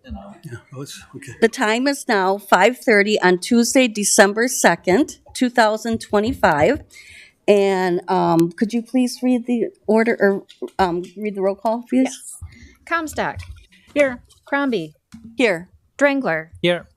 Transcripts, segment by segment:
Yeah, okay. The time is now 5:30 on Tuesday, December 2nd, 2025. And could you please read the order or read the roll call, please? Yes. Comstock. Here. Crombie. Here. Drangler. Here.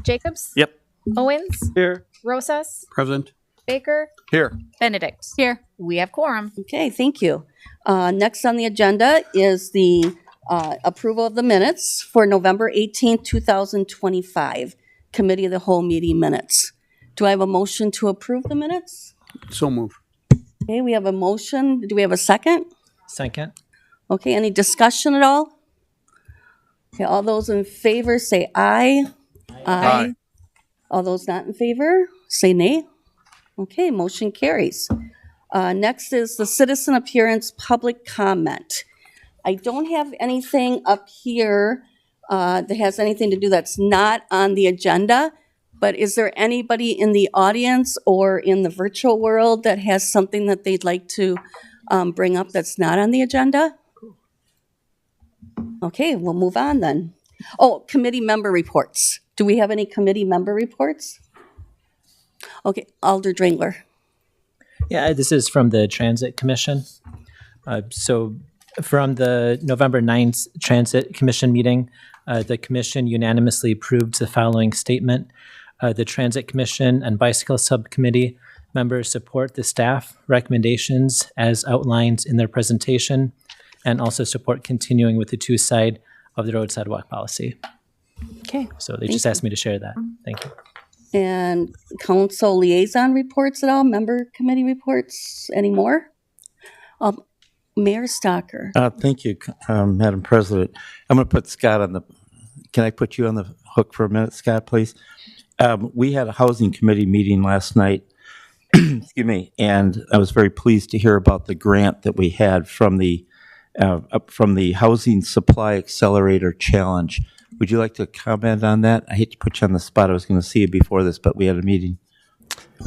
Jacobs. Yep. Owens. Here. Rosas. Present. Baker. Here. Benedict. Here. We have quorum. Okay, thank you. Next on the agenda is the approval of the minutes for November 18th, 2025, Committee of the Whole meeting minutes. Do I have a motion to approve the minutes? So move. Okay, we have a motion. Do we have a second? Second. Okay, any discussion at all? Okay, all those in favor say aye. Aye. All those not in favor say nay. Okay, motion carries. Next is the citizen appearance public comment. I don't have anything up here that has anything to do that's not on the agenda, but is there anybody in the audience or in the virtual world that has something that they'd like to bring up that's not on the agenda? Okay, we'll move on then. Oh, committee member reports. Do we have any committee member reports? Okay, Alder Drangler. Yeah, this is from the Transit Commission. So from the November 9th Transit Commission meeting, the commission unanimously approved the following statement. The Transit Commission and Bicycle Subcommittee members support the staff recommendations as outlined in their presentation and also support continuing with the two-side of the road sidewalk policy. Okay. So they just asked me to share that. Thank you. And council liaison reports at all? Member committee reports anymore? Mayor Stocker. Thank you, Madam President. I'm going to put Scott on the, can I put you on the hook for a minute, Scott, please? We had a housing committee meeting last night, excuse me, and I was very pleased to hear about the grant that we had from the Housing Supply Accelerator Challenge. Would you like to comment on that? I hate to put you on the spot. I was going to see you before this, but we had a meeting.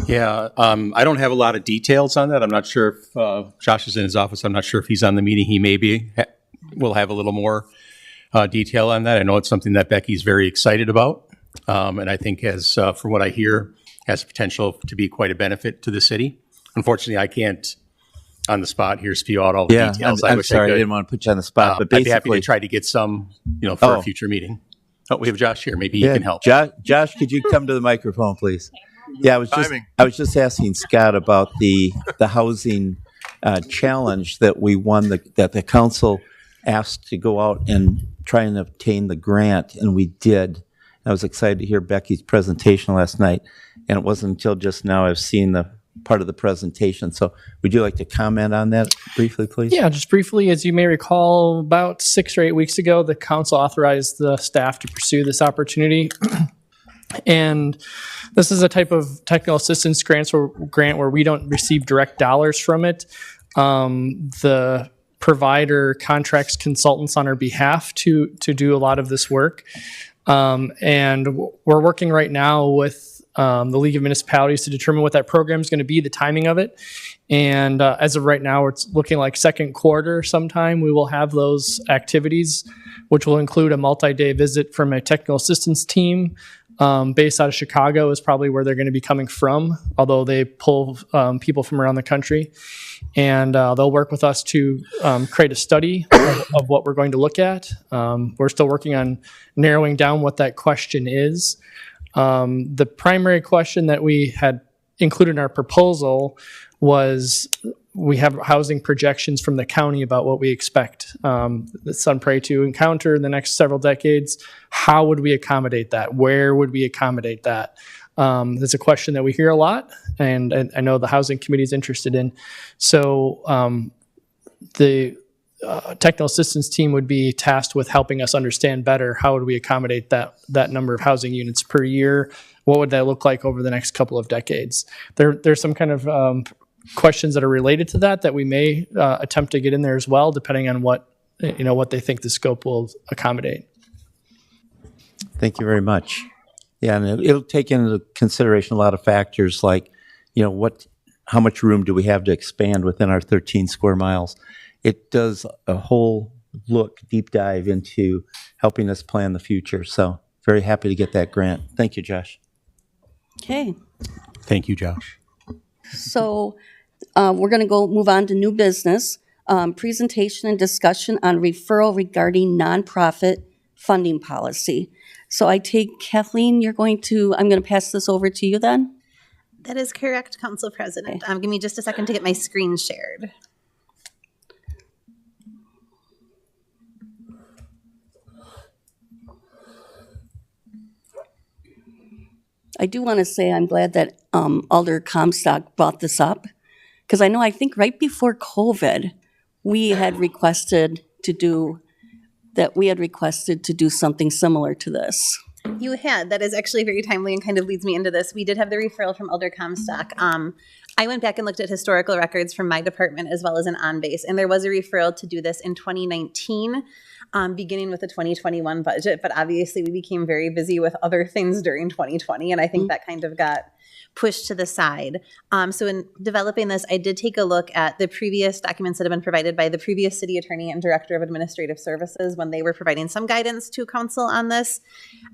Yeah, I don't have a lot of details on that. I'm not sure if Josh is in his office. I'm not sure if he's on the meeting. He may be. We'll have a little more detail on that. I know it's something that Becky's very excited about, and I think has, from what I hear, has potential to be quite a benefit to the city. Unfortunately, I can't on the spot here spew out all the details. I'm sorry, I didn't want to put you on the spot, but I'd be happy basically, to try to get some, for a future meeting. Oh, we have Josh here. Maybe he can help. Josh, could you come to the microphone, please? Yeah, I was just asking Scott about the housing challenge that we won, that the council asked to go out and try and obtain the grant, and we did. I was excited to hear Becky's presentation last night, and it wasn't until just now I've seen the part of the presentation. So would you like to comment on that briefly, please? Yeah, just briefly. As you may recall, about 6 or 8 weeks ago, the council authorized the staff to pursue this opportunity. And this is a type of technical assistance grant where we don't receive direct dollars from it. The provider contracts consultants on our behalf to do a lot of this work. And we're working right now with the League of Municipalities to determine what that program is going to be, the timing of it. And as of right now, it's looking like second quarter sometime we will have those activities, which will include a multi-day visit from a technical assistance team based out of Chicago is probably where they're going to be coming from, although they pull people from around the country. And they'll work with us to create a study of what we're going to look at. We're still working on narrowing down what that question is. The primary question that we had included in our proposal was we have housing projections from the county about what we expect the Sun Prairie to encounter in the next several decades. How would we accommodate that? Where would we accommodate that? That's a question that we hear a lot, and I know the Housing Committee is interested in. So the technical assistance team would be tasked with helping us understand better how would we accommodate that number of housing units per year. What would that look like over the next couple of decades? There's some kind of questions that are related to that we may attempt to get in there as well, depending on what they think the scope will accommodate. Thank you very much. Yeah, and it'll take into consideration a lot of factors like, how much room do we have to expand within our 13 square miles? It does a whole deep dive into helping us plan the future. So very happy to get that grant. Thank you, Josh. Okay, Thank you, Josh. so we're going to move on to new business. Presentation and discussion on referral regarding nonprofit funding policy. So I take Kathleen, I'm going to pass this over to you then? That is correct, Council President. Give me just a second to get my screen shared. I do want to say I'm glad that Alder Comstock brought this up, because I think right before COVID, we had requested to do something similar to this. You had. That is actually very timely and kind of leads me into this. We did have the referral from Elder Comstock. I went back and looked at historical records from my department as well as an on-base, and there was a referral to do this in 2019, beginning with the 2021 budget, but obviously we became very busy with other things during 2020, and I think that kind of got pushed to the side. So in developing this, I did take a look at the previous documents that have been provided by the previous city attorney and director of administrative services when they were providing some guidance to council on this,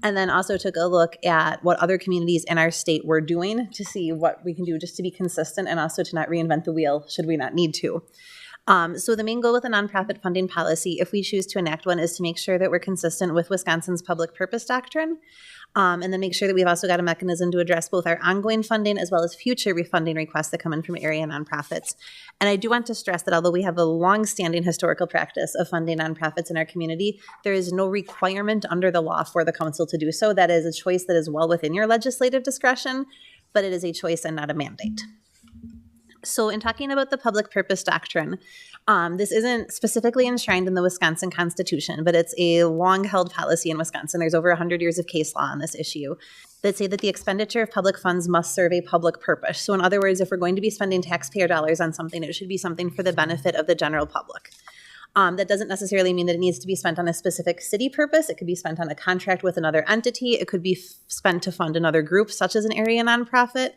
and then also took a look at what other communities in our state were doing to see what we can do just to be consistent and also to not reinvent the wheel should we not need to. So the main goal with a nonprofit funding policy, if we choose to enact one, is to make sure that we're consistent with Wisconsin's public purpose doctrine, and then make sure that we've also got a mechanism to address both our ongoing funding as well as future refunding requests that come in from area nonprofits. And I do want to stress that although we have a long-standing historical practice of funding nonprofits in our community, there is no requirement under the law for the council to do so. That is a choice that is well within your legislative discretion, but it is a choice and not a mandate. So in talking about the public purpose doctrine, this isn't specifically enshrined in the Wisconsin Constitution, but it's a long-held policy in Wisconsin. There's over 100 years of case law on this issue that say that the expenditure of public funds must serve a public purpose. So in other words, if we're going to be spending taxpayer dollars on something, it should be something for the benefit of the general public. That doesn't necessarily mean that it needs to be spent on a specific city purpose. It could be spent on a contract with another entity. It could be spent to fund another group, such as an area nonprofit.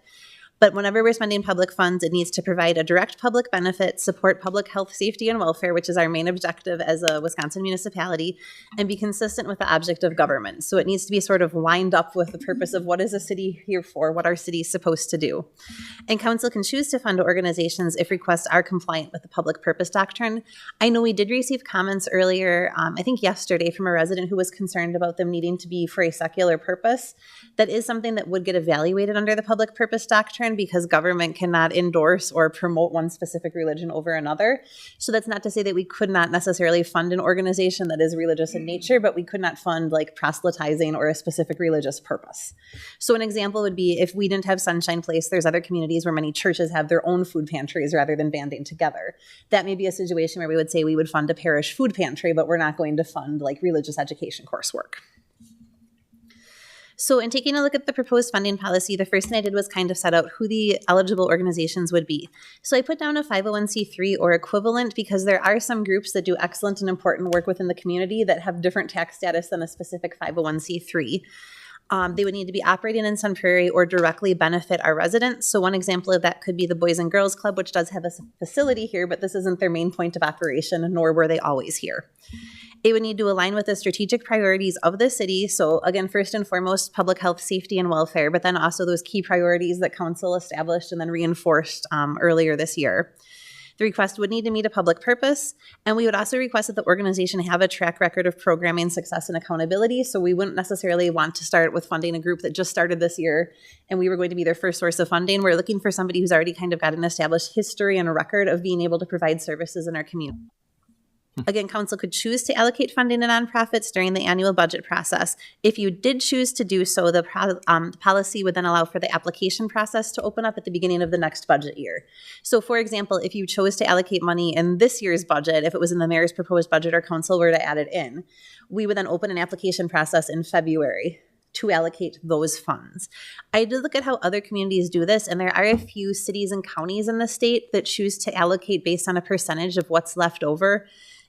But whenever we're spending public funds, it needs to provide a direct public benefit, support public health, safety, and welfare, which is our main objective as a Wisconsin municipality, and be consistent with the object of government. So it needs to be sort of lined up with the purpose of what is a city here for, what our city is supposed to do. And council can choose to fund organizations if requests are compliant with the public purpose doctrine. I know we did receive comments earlier, I think yesterday, from a resident who was concerned about them needing to be for a secular purpose. That is something that would get evaluated under the public purpose doctrine, because government cannot endorse or promote one specific religion over another. So that's not to say that we could not necessarily fund an organization that is religious in nature, but we could not fund like proselytizing or a specific religious purpose. So an example would be if we didn't have Sunshine Place, there's other communities where many churches have their own food pantries rather than banding together. That may be a situation where we would say we would fund a parish food pantry, but we're not going to fund like religious education coursework. So in taking a look at the proposed funding policy, the first thing I did was kind of set out who the eligible organizations would be. So I put down a 501c3 or equivalent because there are some groups that do excellent and important work within the community that have different tax status than a specific 501c3. They would need to be operating in Sun Prairie or directly benefit our residents. So one example of that could be the Boys and Girls Club, which does have a facility here, but this isn't their main point of operation, nor were they always here. It would need to align with the strategic priorities of the city. So again, first and foremost, public health, safety, and welfare, but then also those key priorities that council established and then reinforced earlier this year. The request would need to meet a public purpose, and we would also request that the organization have a track record of programming success and accountability. So we wouldn't necessarily want to start with funding a group that just started this year and we were going to be their first source of funding. We're looking for somebody who's already kind of got an established history and a record of being able to provide services in our community. Again, council could choose to allocate funding to nonprofits during the annual budget process. If you did choose to do so, the policy would then allow for the application process to open up at the beginning of the next budget year. So for example, if you chose to allocate money in this year's budget, if it was in the mayor's proposed budget or council were to add it in, we would then open an application process in February to allocate those funds. I did look at how other communities do this, and there are a few cities and counties in the state that choose to allocate based on a percentage of what's left over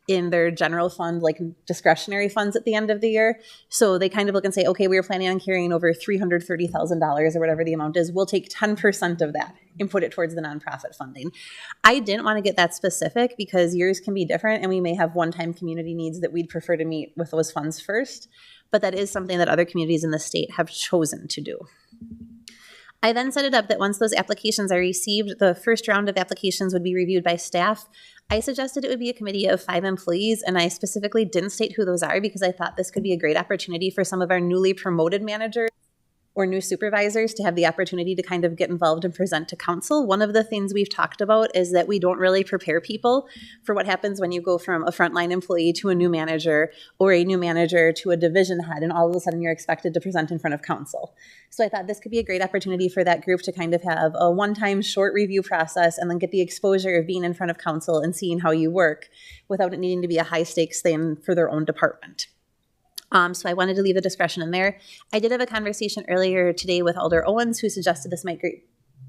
in their general fund, like discretionary funds at the end of the year. So they kind of look and say, okay, we were planning on carrying over $330,000 or whatever the amount is. We'll take 10% of that and put it towards the nonprofit funding. I didn't want to get that specific because yours can be different and we may have one-time community needs that we'd prefer to meet with those funds first. But that is something that other communities in the state have chosen to do. I then set it up that once those applications are received, the first round of applications would be reviewed by staff. I suggested it would be a committee of 5 employees, and I specifically didn't state who those are because I thought this could be a great opportunity for some of our newly promoted managers or new supervisors to have the opportunity to kind of get involved and present to council. One of the things we've talked about is that we don't really prepare people for what happens when you go from a frontline employee to a new manager or a new manager to a division head, and all of a sudden you're expected to present in front of council. So I thought this could be a great opportunity for that group to kind of have a one-time short review process and then get the exposure of being in front of council and seeing how you work without it needing to be a high-stakes thing for their own department. So I wanted to leave the discretion in there. I did have a conversation earlier today with Alder Owens, who suggested this might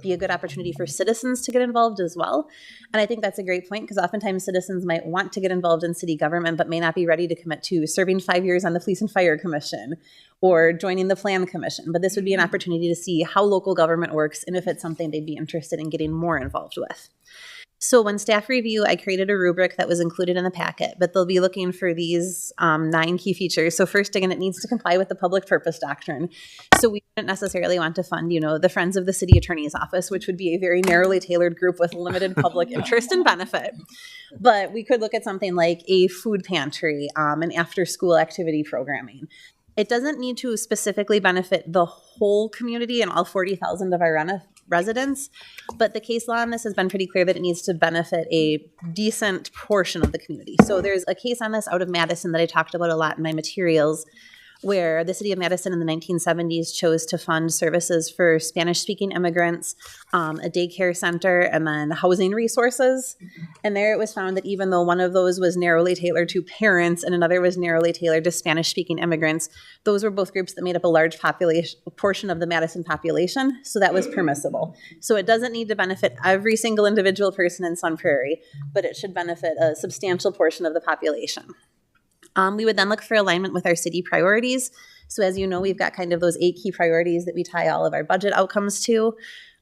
be a good opportunity for citizens to get involved as well. And I think that's a great point because oftentimes citizens might want to get involved in city government but may not be ready to commit to serving 5 years on the Police and Fire Commission or joining the Plan Commission. But this would be an opportunity to see how local government works and if it's something they'd be interested in getting more involved with. So when staff review, I created a rubric that was included in the packet, but they'll be looking for these 9 key features. So first, again, it needs to comply with the public purpose doctrine. So we wouldn't necessarily want to fund, the Friends of the City Attorney's Office, which would be a very narrowly tailored group with limited public interest and benefit. But we could look at something like a food pantry and after-school activity programming. It doesn't need to specifically benefit the whole community and all 40,000 of our residents, but the case law on this has been pretty clear that it needs to benefit a decent portion of the community. So there's a case on this out of Madison that I talked about a lot in my materials, where the city of Madison in the 1970s chose to fund services for Spanish-speaking immigrants, a daycare center, and then housing resources. And there it was found that even though one of those was narrowly tailored to parents and another was narrowly tailored to Spanish-speaking immigrants, those were both groups that made up a large portion of the Madison population, so that was permissible. So it doesn't need to benefit every single individual person in Sun Prairie, but it should benefit a substantial portion of the population. We would then look for alignment with our city priorities. So as you know, we've got kind of those 8 key priorities that we tie all of our budget outcomes to.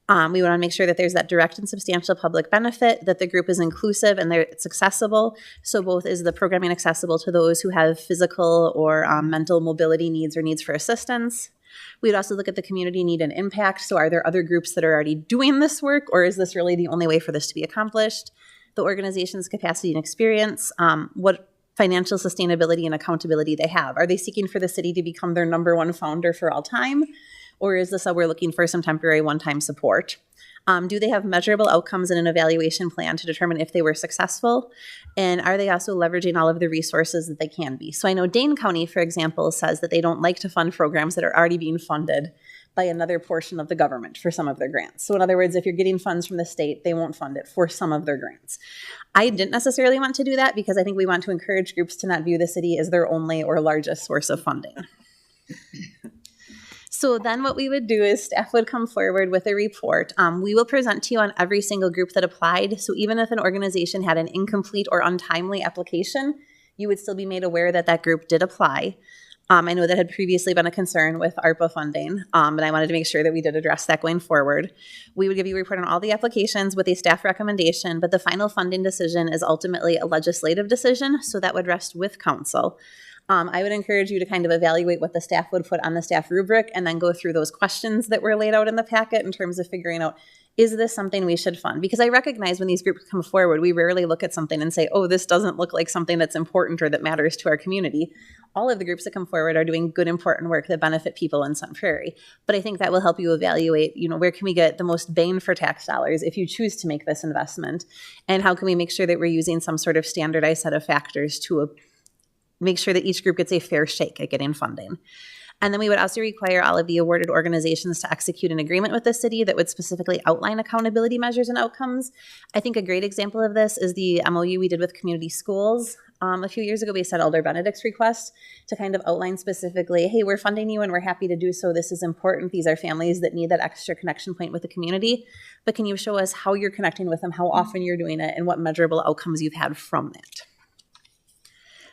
We want to make sure that there's that direct and substantial public benefit, that the group is inclusive and it's accessible. So both is the programming accessible to those who have physical or mental mobility needs or needs for assistance. We'd also look at the community need and impact. So are there other groups that are already doing this work, or is this really the only way for this to be accomplished? The organization's capacity and experience, what financial sustainability and accountability they have. Are they seeking for the city to become their #1 founder for all time? Or is this how we're looking for some temporary one-time support? Do they have measurable outcomes in an evaluation plan to determine if they were successful? And are they also leveraging all of the resources that they can be? So I know Dane County, for example, says that they don't like to fund programs that are already being funded by another portion of the government for some of their grants. So in other words, if you're getting funds from the state, they won't fund it for some of their grants. I didn't necessarily want to do that because I think we want to encourage groups to not view the city as their only or largest source of funding. So then what we would do is staff would come forward with a report. We will present to you on every single group that applied. So even if an organization had an incomplete or untimely application, you would still be made aware that that group did apply. I know that had previously been a concern with ARPA funding, and I wanted to make sure that we did address that going forward. We would give you a report on all the applications with a staff recommendation, but the final funding decision is ultimately a legislative decision, so that would rest with council. I would encourage you to kind of evaluate what the staff would put on the staff rubric and then go through those questions that were laid out in the packet in terms of figuring out, is this something we should fund? Because I recognize when these groups come forward, we rarely look at something and say, oh, this doesn't look like something that's important or that matters to our community. All of the groups that come forward are doing good, important work that benefit people in Sun Prairie. But I think that will help you evaluate, where can we get the most bang for tax dollars if you choose to make this investment? And how can we make sure that we're using some sort of standardized set of factors to make sure that each group gets a fair shake at getting funding? And then we would also require all of the awarded organizations to execute an agreement with the city that would specifically outline accountability measures and outcomes. I think a great example of this is the MOU we did with community schools. A few years ago, we set Alder Benedict's request to kind of outline specifically, hey, we're funding you and we're happy to do so. This is important. These are families that need that extra connection point with the community. But can you show us how you're connecting with them, how often you're doing it, and what measurable outcomes you've had from that?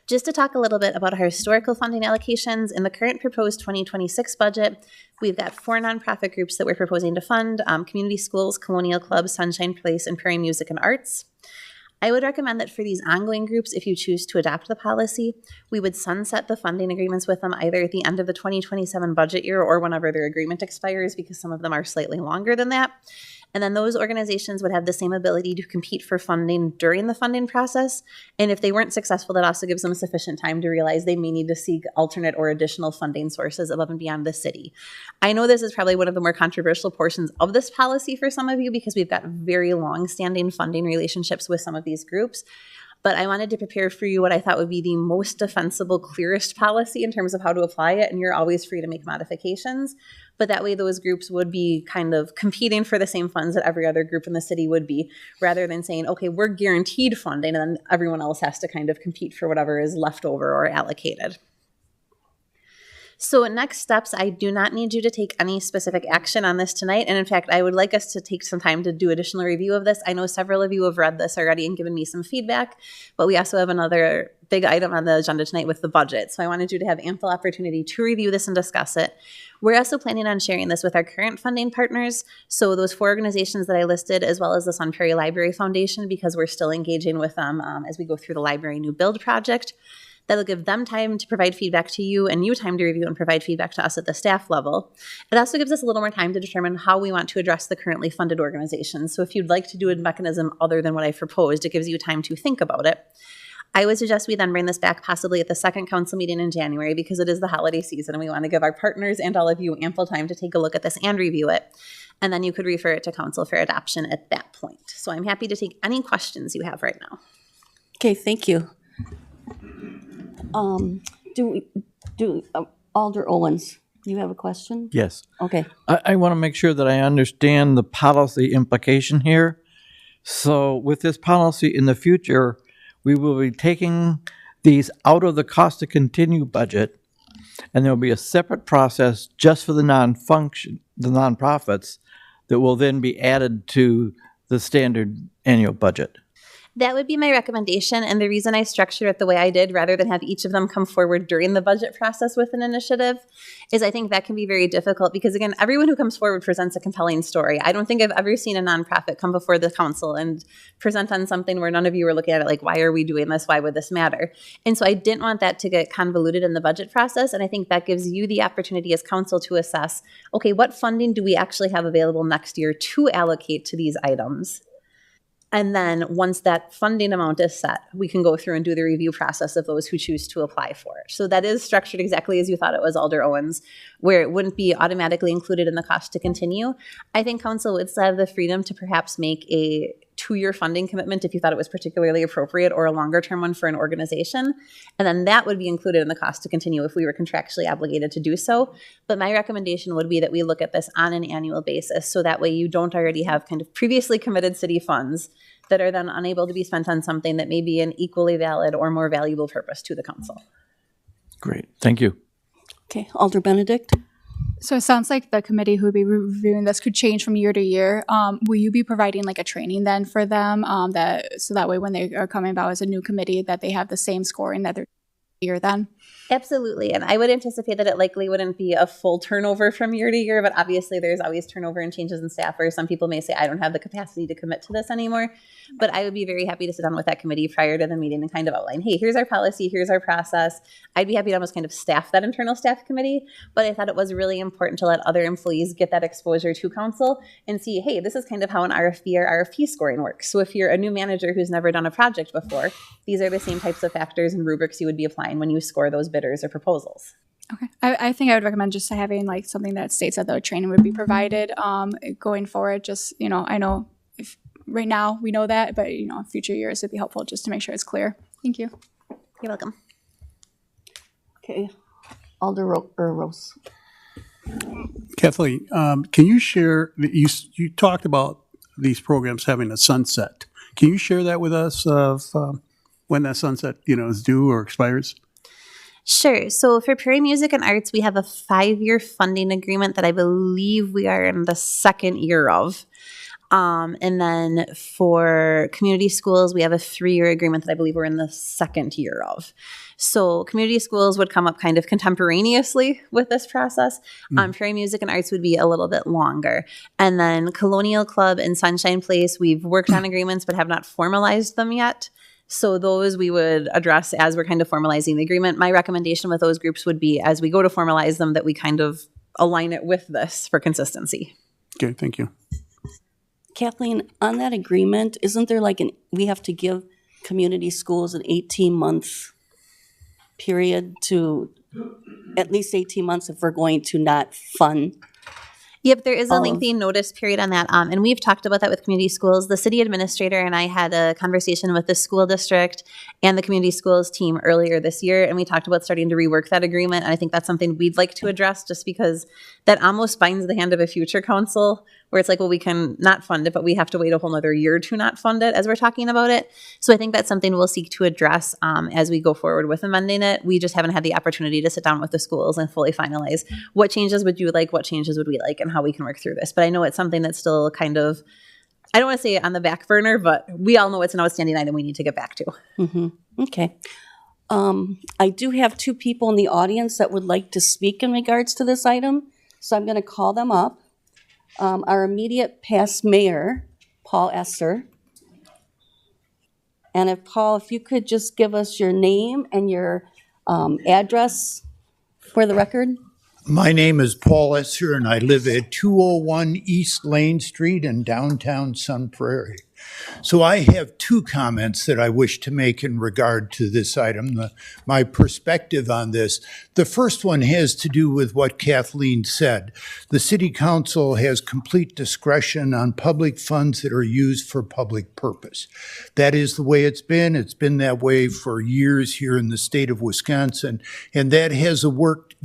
Just to talk a little bit about our historical funding allocations, in the current proposed 2026 budget, we've got 4 nonprofit groups that we're proposing to fund, community schools, Colonial Club, Sunshine Place, and Prairie Music and Arts. I would recommend that for these ongoing groups, if you choose to adopt the policy, we would sunset the funding agreements with them either at the end of the 2027 budget year or whenever their agreement expires, because some of them are slightly longer than that. And then those organizations would have the same ability to compete for funding during the funding process. And if they weren't successful, that also gives them sufficient time to realize they may need to seek alternate or additional funding sources above and beyond the city. I know this is probably one of the more controversial portions of this policy for some of you because we've got very long-standing funding relationships with some of these groups. But I wanted to prepare for you what I thought would be the most defensible, clearest policy in terms of how to apply it, and you're always free to make modifications. But that way those groups would be kind of competing for the same funds that every other group in the city would be, rather than saying, okay, we're guaranteed funding, and then everyone else has to kind of compete for whatever is left over or allocated. So next steps, I do not need you to take any specific action on this tonight. And in fact, I would like us to take some time to do additional review of this. I know several of you have read this already and given me some feedback, but we also have another big item on the agenda tonight with the budget. So I wanted you to have ample opportunity to review this and discuss it. We're also planning on sharing this with our current funding partners. So those 4 organizations that I listed, as well as the Sun Prairie Library Foundation, because we're still engaging with them as we go through the library new build project. That'll give them time to provide feedback to you and you time to review and provide feedback to us at the staff level. It also gives us a little more time to determine how we want to address the currently funded organizations. So if you'd like to do a mechanism other than what I proposed, it gives you time to think about it. I would suggest we then bring this back possibly at the second council meeting in January because it is the holiday season and we want to give our partners and all of you ample time to take a look at this and review it. And then you could refer it to council for adoption at that point. So I'm happy to take any questions you have right now. Okay, thank you. Alder Owens, you have a question? Yes. Okay. I want to make sure that I understand the policy implication here. So with this policy in the future, we will be taking these out of the cost to continue budget, and there will be a separate process just for the nonprofits that will then be added to the standard annual budget. That would be my recommendation, and the reason I structured it the way I did, rather than have each of them come forward during the budget process with an initiative, is I think that can be very difficult because, again, everyone who comes forward presents a compelling story. I don't think I've ever seen a nonprofit come before the council and present on something where none of you were looking at it like, why are we doing this? Why would this matter? And so I didn't want that to get convoluted in the budget process, and I think that gives you the opportunity as council to assess, okay, what funding do we actually have available next year to allocate to these items? And then once that funding amount is set, we can go through and do the review process of those who choose to apply for it. So that is structured exactly as you thought it was, Alder Owens, where it wouldn't be automatically included in the cost to continue. I think council would still have the freedom to perhaps make a 2-year funding commitment if you thought it was particularly appropriate, or a longer term one for an organization. And then that would be included in the cost to continue if we were contractually obligated to do so. But my recommendation would be that we look at this on an annual basis. So that way you don't already have kind of previously committed city funds that are then unable to be spent on something that may be an equally valid or more valuable purpose to the council. Great. Thank you. Okay, Alder Benedict? So it sounds like the committee who would be reviewing this could change from year to year. Will you be providing like a training then for them so that way when they are coming about as a new committee that they have the same scoring that they're year then? Absolutely. And I would anticipate that it likely wouldn't be a full turnover from year to year, but obviously there's always turnover and changes in staff where some people may say, I don't have the capacity to commit to this anymore. But I would be very happy to sit down with that committee prior to the meeting and kind of outline, hey, here's our policy, here's our process. I'd be happy to almost kind of staff that internal staff committee, but I thought it was really important to let other employees get that exposure to council and see, hey, this is kind of how an RFP or RFP scoring works. So if you're a new manager who's never done a project before, these are the same types of factors and rubrics you would be applying when you score those bidders or proposals. Okay. I think I would recommend just having like something that states that the training would be provided going forward. Just, I know if right now we know that, but, future years it'd be helpful just to make sure it's clear. Thank you. You're welcome. Okay, Alder Rose. Kathleen, can you share, you talked about these programs having a sunset. Can you share that with us of when that sunset, is due or expires? Sure. So for Prairie Music and Arts, we have a 5-year funding agreement that I believe we are in the second year of. And then for community schools, we have a 3-year agreement that I believe we're in the 2nd year of. So community schools would come up kind of contemporaneously with this process. Prairie Music and Arts would be a little bit longer. And then Colonial Club and Sunshine Place, we've worked on agreements but have not formalized them yet. So those we would address as we're kind of formalizing the agreement. My recommendation with those groups would be, as we go to formalize them, that we kind of align it with this for consistency. Okay, thank you. Kathleen, on that agreement, isn't there like we have to give community schools an 18-month period to, at least 18 months if we're going to not fund? Yep, there is a lengthy notice period on that. And we've talked about that with community schools. The city administrator and I had a conversation with the school district and the community schools team earlier this year, and we talked about starting to rework that agreement. And I think that's something we'd like to address, just because that almost binds the hand of a future council, where it's like, well, we can not fund it, but we have to wait a whole nother year to not fund it as we're talking about it. So I think that's something we'll seek to address as we go forward with amending it. We just haven't had the opportunity to sit down with the schools and fully finalize what changes would you like, what changes would we like, and how we can work through this. But I know it's something that's still kind of, I don't want to say on the back burner, but we all know it's an outstanding item we need to get back to. Mm-hmm. Okay. I do have 2 people in the audience that would like to speak in regards to this item, so I'm going to call them up. Our immediate past mayor, Paul Esser. And if you could just give us your name and your address for the record. My name is Paul Esser, and I live at 201 East Lane Street in downtown Sun Prairie. So I have 2 comments that I wish to make in regard to this item, my perspective on this. The first one has to do with what Kathleen said. The City Council has complete discretion on public funds that are used for public purpose. That is the way it's been. It's been that way for years here in the state of Wisconsin, and that has worked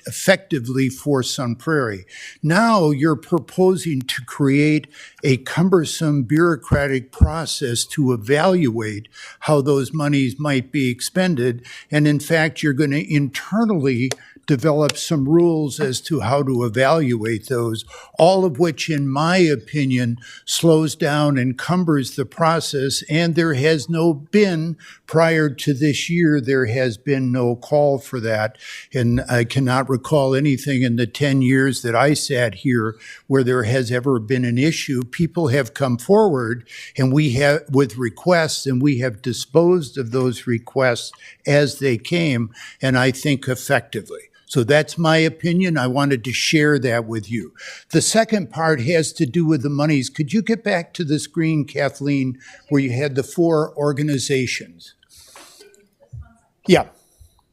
effectively for Sun Prairie. Now you're proposing to create a cumbersome bureaucratic process to evaluate how those monies might be expended. And in fact, you're going to internally develop some rules as to how to evaluate those, all of which, in my opinion, slows down and cumbers the process. And there has been, prior to this year, there has been no call for that. And I cannot recall anything in the 10 years that I sat here where there has ever been an issue. People have come forward and we have with requests, and we have disposed of those requests as they came, and I think effectively. So that's my opinion. I wanted to share that with you. The second part has to do with the monies. Could you get back to the screen, Kathleen, where you had the 4 organizations? Yeah.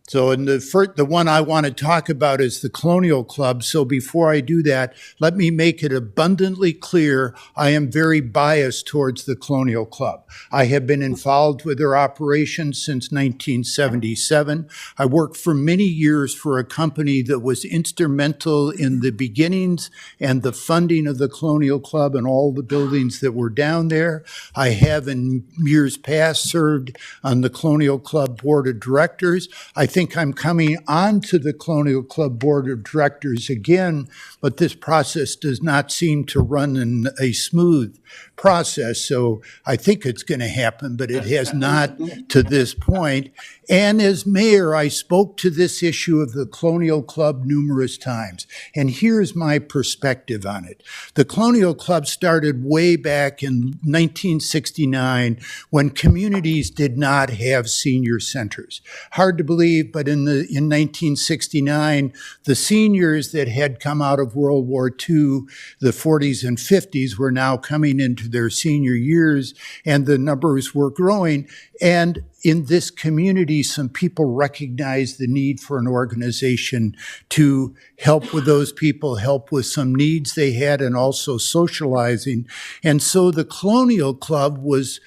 So in the one I want to talk about is the Colonial Club. So before I do that, let me make it abundantly clear I am very biased towards the Colonial Club. I have been involved with their operations since 1977. I worked for many years for a company that was instrumental in the beginnings and the funding of the Colonial Club and all the buildings that were down there. I have in years past served on the Colonial Club Board of Directors. I think I'm coming on to the Colonial Club Board of Directors again, but this process does not seem to run in a smooth process. So I think it's going to happen, but it has not to this point. And as mayor, I spoke to this issue of the Colonial Club numerous times. And here's my perspective on it. The Colonial Club started way back in 1969 when communities did not have senior centers. Hard to believe, but in 1969, the seniors that had come out of World War II, the 40s and 50s, were now coming into their senior years, and the numbers were growing. And in this community, some people recognized the need for an organization to help with those people, help with some needs they had, and also socializing. And so the Colonial Club was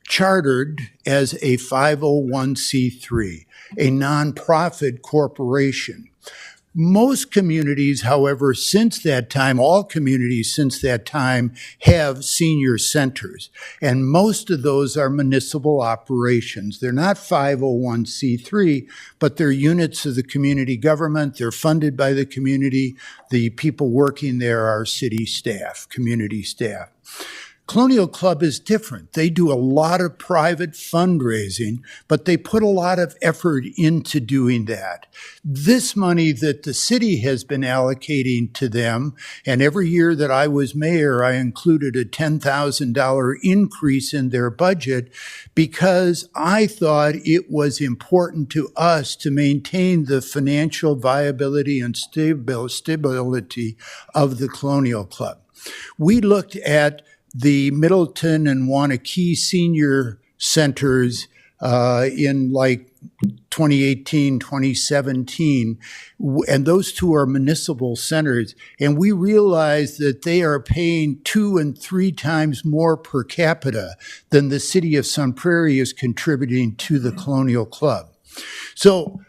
chartered as a 501c3, a nonprofit corporation. Most communities, however, since that time, all communities since that time have senior centers. And most of those are municipal operations. They're not 501c3, but they're units of the community government. They're funded by the community. The people working there are city staff, community staff. Colonial Club is different. They do a lot of private fundraising, but they put a lot of effort into doing that. This money that the city has been allocating to them, and every year that I was mayor, I included a $10,000 increase in their budget because I thought it was important to us to maintain the financial viability and stability of the Colonial Club. We looked at the Middleton and Wanakee senior centers in like 2018, 2017, and those two are municipal centers, and we realized that they are paying 2 and 3 times more per capita than the city of Sun Prairie is contributing to the Colonial Club. So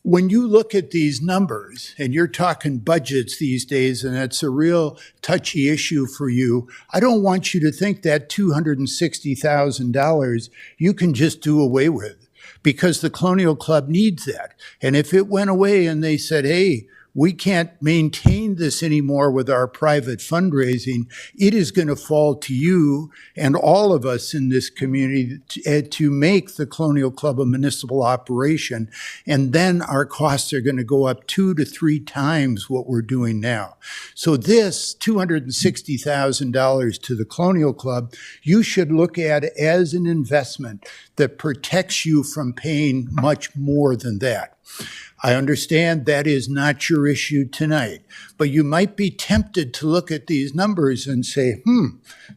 when you look at these numbers, and you're talking budgets these days, and it's a real touchy issue for you, I don't want you to think that $260,000 you can just do away with, because the Colonial Club needs that. And if it went away and they said, hey, we can't maintain this anymore with our private fundraising, it is going to fall to you and all of us in this community to make the Colonial Club a municipal operation. And then our costs are going to go up 2 to 3 times what we're doing now. So this $260,000 to the Colonial Club, you should look at it as an investment that protects you from paying much more than that. I understand that is not your issue tonight, but you might be tempted to look at these numbers and say,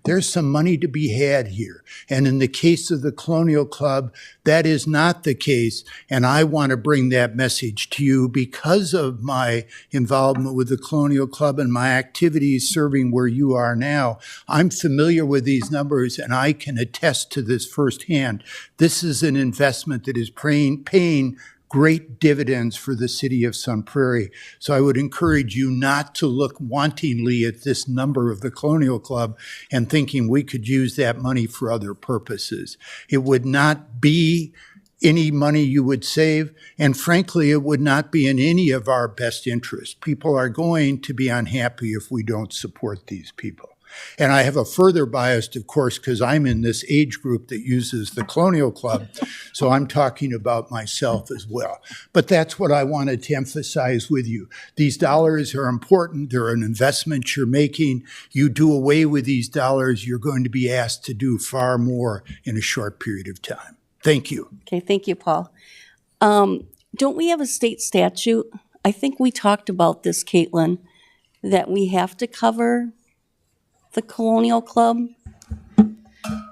there's some money to be had here. And in the case of the Colonial Club, that is not the case. And I want to bring that message to you because of my involvement with the Colonial Club and my activities serving where you are now. I'm familiar with these numbers and I can attest to this firsthand. This is an investment that is paying great dividends for the city of Sun Prairie. So I would encourage you not to look wantingly at this number of the Colonial Club and thinking we could use that money for other purposes. It would not be any money you would save, and frankly, it would not be in any of our best interests. People are going to be unhappy if we don't support these people. And I have a further bias, of course, because I'm in this age group that uses the Colonial Club, so I'm talking about myself as well. But that's what I wanted to emphasize with you. These dollars are important. They're an investment you're making. You do away with these dollars, you're going to be asked to do far more in a short period of time. Thank you. Okay, thank you, Paul. Don't we have a state statute? I think we talked about this, Caitlin, that we have to cover the Colonial Club.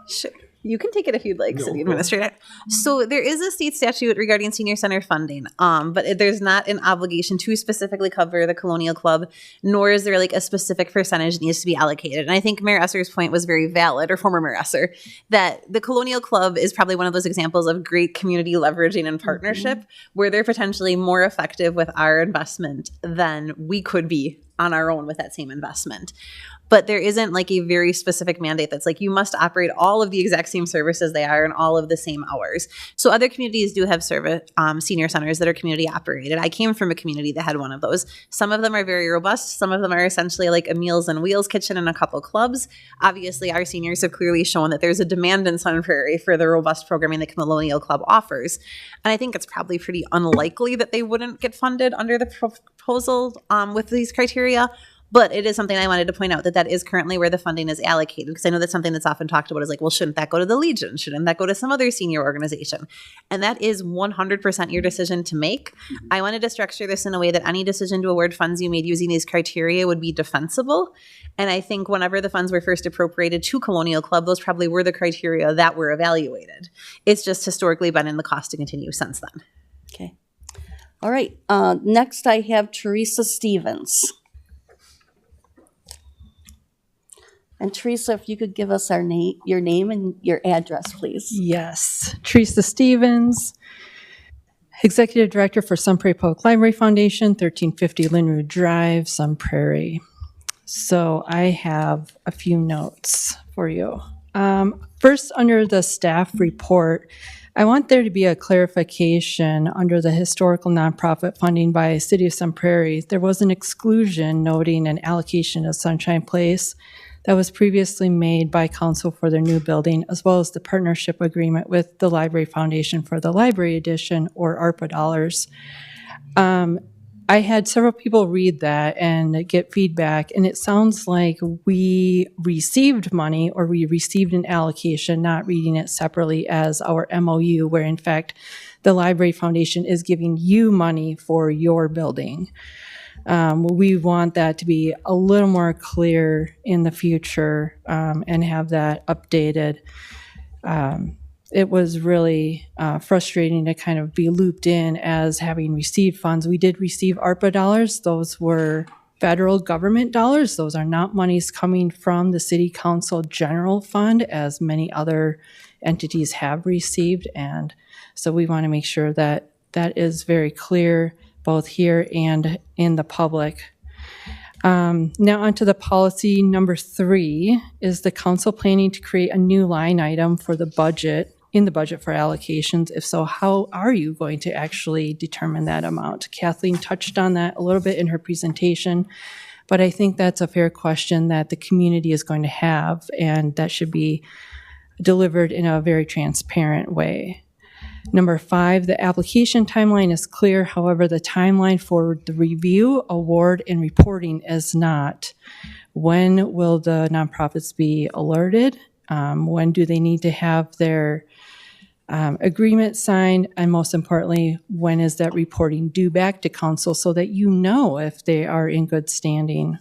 Sure. You can take it if you'd like, City Administrator. So there is a state statute regarding senior center funding, but there's not an obligation to specifically cover the Colonial Club, nor is there like a specific percentage that needs to be allocated. And I think Mayor Esser's point was very valid, or former Mayor Esser, that the Colonial Club is probably one of those examples of great community leveraging and partnership, where they're potentially more effective with our investment than we could be on our own with that same investment. But there isn't like a very specific mandate that's like, you must operate all of the exact same services they are and all of the same hours. So other communities do have senior centers that are community operated. I came from a community that had one of those. Some of them are very robust. Some of them are essentially like a Meals on Wheels kitchen and a couple clubs. Obviously, our seniors have clearly shown that there's a demand in Sun Prairie for the robust programming that Colonial Club offers. And I think it's probably pretty unlikely that they wouldn't get funded under the proposal with these criteria. But it is something I wanted to point out, that is currently where the funding is allocated, because I know that's something that's often talked about is like, well, shouldn't that go to the Legion? Shouldn't that go to some other senior organization? And that is 100% your decision to make. I wanted to structure this in a way that any decision to award funds you made using these criteria would be defensible. And I think whenever the funds were first appropriated to Colonial Club, those probably were the criteria that were evaluated. It's just historically been in the cost to continue since then. Okay. All right. Next, I have Teresa Stevens. And Teresa, if you could give us your name and your address, please. Yes, Teresa Stevens, Executive Director for Sun Prairie Public Library Foundation, 1350 Linwood Drive, Sun Prairie. So I have a few notes for you. First, under the staff report, I want there to be a clarification under the historical nonprofit funding by City of Sun Prairie. There was an exclusion noting an allocation of Sunshine Place that was previously made by council for their new building, as well as the partnership agreement with the Library Foundation for the Library Edition, or ARPA dollars. I had several people read that and get feedback, and it sounds like we received money or we received an allocation, not reading it separately as our MOU, where in fact the Library Foundation is giving you money for your building. We want that to be a little more clear in the future and have that updated. It was really frustrating to kind of be looped in as having received funds. We did receive ARPA dollars. Those were federal government dollars. Those are not monies coming from the City Council General Fund, as many other entities have received. And so we want to make sure that that is very clear, both here and in the public. Now onto the policy number 3. Is the council planning to create a new line item for the budget, in the budget for allocations? If so, how are you going to actually determine that amount? Kathleen touched on that a little bit in her presentation, but I think that's a fair question that the community is going to have, and that should be delivered in a very transparent way. Number 5, the application timeline is clear. However, the timeline for the review, award, and reporting is not. When will the nonprofits be alerted? When do they need to have their agreement signed? And most importantly, when is that reporting due back to council so that you know if they are in good standing?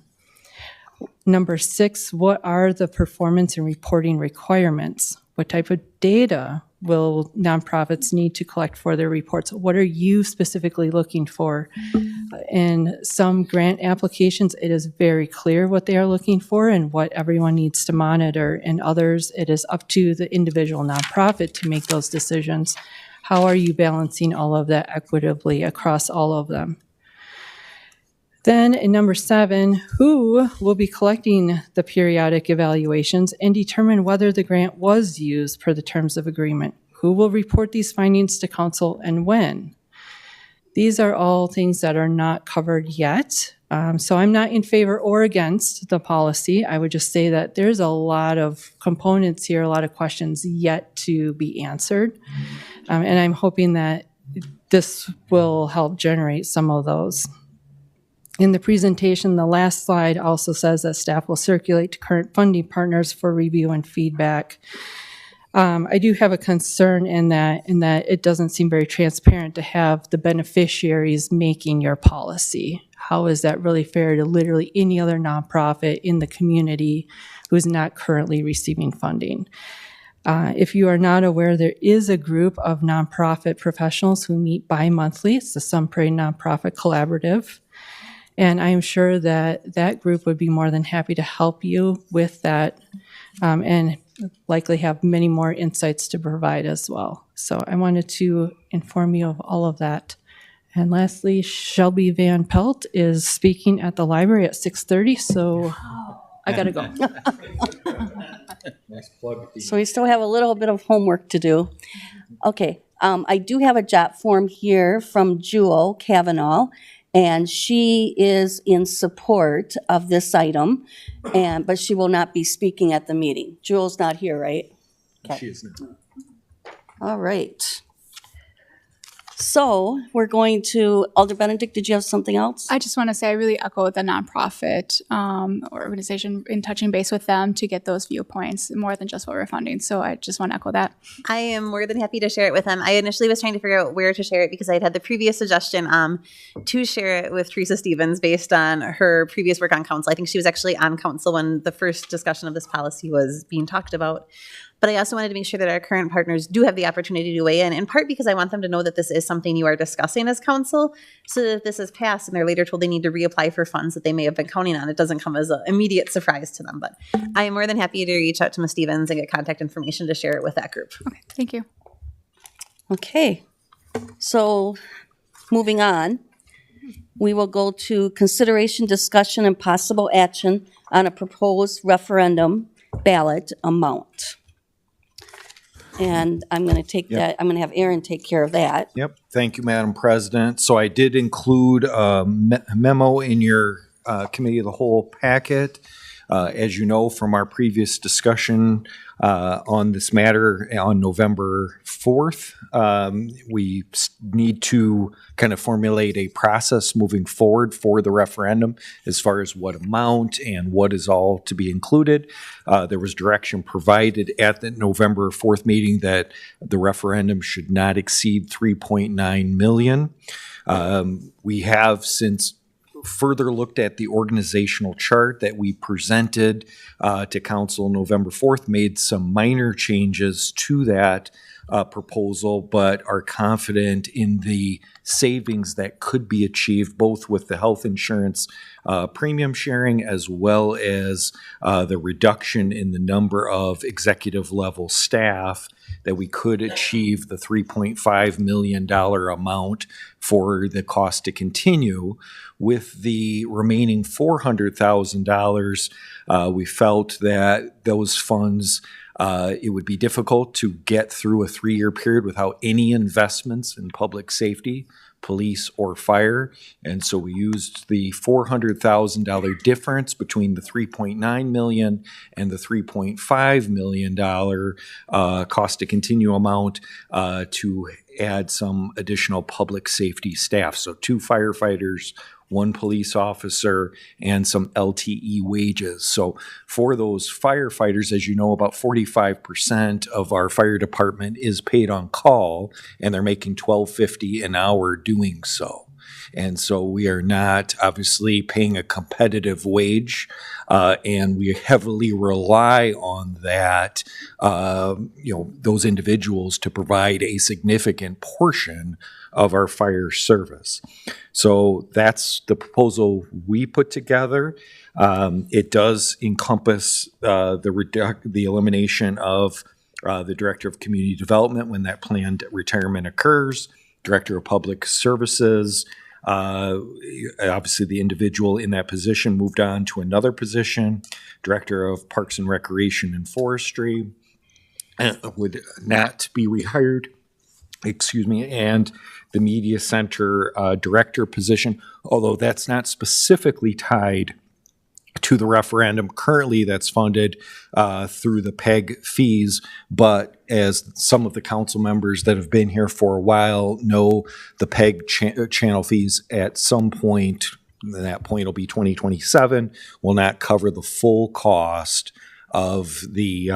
Number 6, what are the performance and reporting requirements? What type of data will nonprofits need to collect for their reports? What are you specifically looking for? In some grant applications, it is very clear what they are looking for and what everyone needs to monitor. In others, it is up to the individual nonprofit to make those decisions. How are you balancing all of that equitably across all of them? Then in number 7, who will be collecting the periodic evaluations and determine whether the grant was used per the terms of agreement? Who will report these findings to council and when? These are all things that are not covered yet. So I'm not in favor or against the policy. I would just say that there's a lot of components here, a lot of questions yet to be answered. And I'm hoping that this will help generate some of those. In the presentation, the last slide also says that staff will circulate to current funding partners for review and feedback. I do have a concern in that it doesn't seem very transparent to have the beneficiaries making your policy. How is that really fair to literally any other nonprofit in the community who is not currently receiving funding? If you are not aware, there is a group of nonprofit professionals who meet bi-monthly. It's the Sun Prairie Nonprofit Collaborative. And I am sure that that group would be more than happy to help you with that and likely have many more insights to provide as well. So I wanted to inform you of all of that. And lastly, Shelby Van Pelt is speaking at the library at 6:30, so I gotta go. So we still have a little bit of homework to do. Okay, I do have a jot form here from Jewel Kavanaugh, and she is in support of this item, but she will not be speaking at the meeting. Jewel's not here, right? Okay. She is not. All right. So we're going to, Alder Benedict, did you have something else? I just want to say I really echo the nonprofit organization in touching base with them to get those viewpoints more than just what we're funding. So I just want to echo that. I am more than happy to share it with them. I initially was trying to figure out where to share it because I had the previous suggestion to share it with Teresa Stevens based on her previous work on council. I think she was actually on council when the first discussion of this policy was being talked about. But I also wanted to make sure that our current partners do have the opportunity to weigh in part because I want them to know that this is something you are discussing as council, so that if this is passed and they're later told they need to reapply for funds that they may have been counting on, it doesn't come as an immediate surprise to them. But I am more than happy to reach out to Ms. Stevens and get contact information to share it with that group. Okay, thank you. Okay. So, moving on, we will go to consideration, discussion, and possible action on a proposed referendum ballot amount. And I'm going to take that, I'm going to have Aaron take care of that. Yep. Thank you, Madam President. So I did include a memo in your Committee of the Whole packet. As you know from our previous discussion on this matter on November 4th, we need to kind of formulate a process moving forward for the referendum as far as what amount and what is all to be included. There was direction provided at the November 4th meeting that the referendum should not exceed 3.9 million. We have since further looked at the organizational chart that we presented to Council November 4th, made some minor changes to that proposal, but are confident in the savings that could be achieved both with the health insurance premium sharing as well as the reduction in the number of executive level staff, that we could achieve the $3.5 million amount for the cost to continue. With the remaining $400,000, we felt that those funds, it would be difficult to get through a 3-year period without any investments in public safety, police, or fire. And so we used the $400,000 difference between the $3.9 million and the $3.5 million cost to continue amount to add some additional public safety staff. So 2 firefighters, 1 police officer, and some LTE wages. So for those firefighters, as you know, about 45% of our fire department is paid on call, and they're making $12.50 an hour doing so. And so we are not obviously paying a competitive wage, and we heavily rely on that, those individuals to provide a significant portion of our fire service. So that's the proposal we put together. It does encompass the elimination of the Director of Community Development when that planned retirement occurs, Director of Public Services. Obviously, the individual in that position moved on to another position, Director of Parks and Recreation and Forestry, would not be rehired, and the Media Center Director position, although that's not specifically tied to the referendum. Currently, that's funded through the PEG fees, but as some of the council members that have been here for a while know, the PEG channel fees at some point, and that point will be 2027, will not cover the full cost of the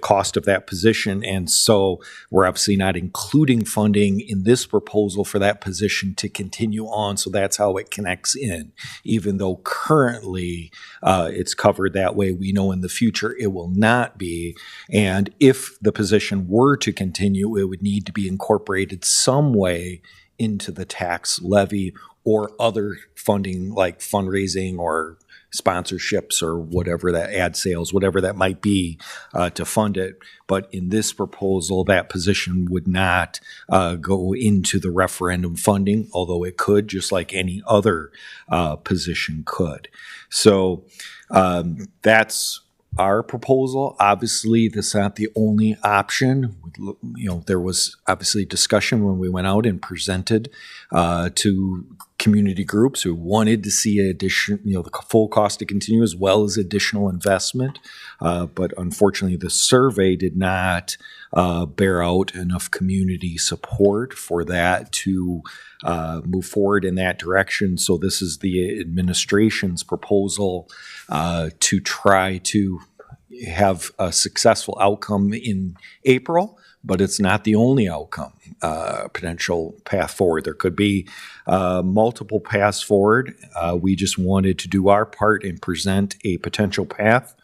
cost of that position. And so we're obviously not including funding in this proposal for that position to continue on. So that's how it connects in. Even though currently it's covered that way, we know in the future it will not be. And if the position were to continue, it would need to be incorporated some way into the tax levy or other funding like fundraising or sponsorships or whatever, that ad sales, whatever that might be to fund it. But in this proposal, that position would not go into the referendum funding, although it could, just like any other position could. So that's our proposal. Obviously, this is not the only option. There was obviously discussion when we went out and presented to community groups who wanted to see the full cost to continue as well as additional investment. But unfortunately, the survey did not bear out enough community support for that to move forward in that direction. So this is the administration's proposal to try to have a successful outcome in April, but it's not the only outcome, potential path forward. There could be multiple paths forward. We just wanted to do our part and present a potential path.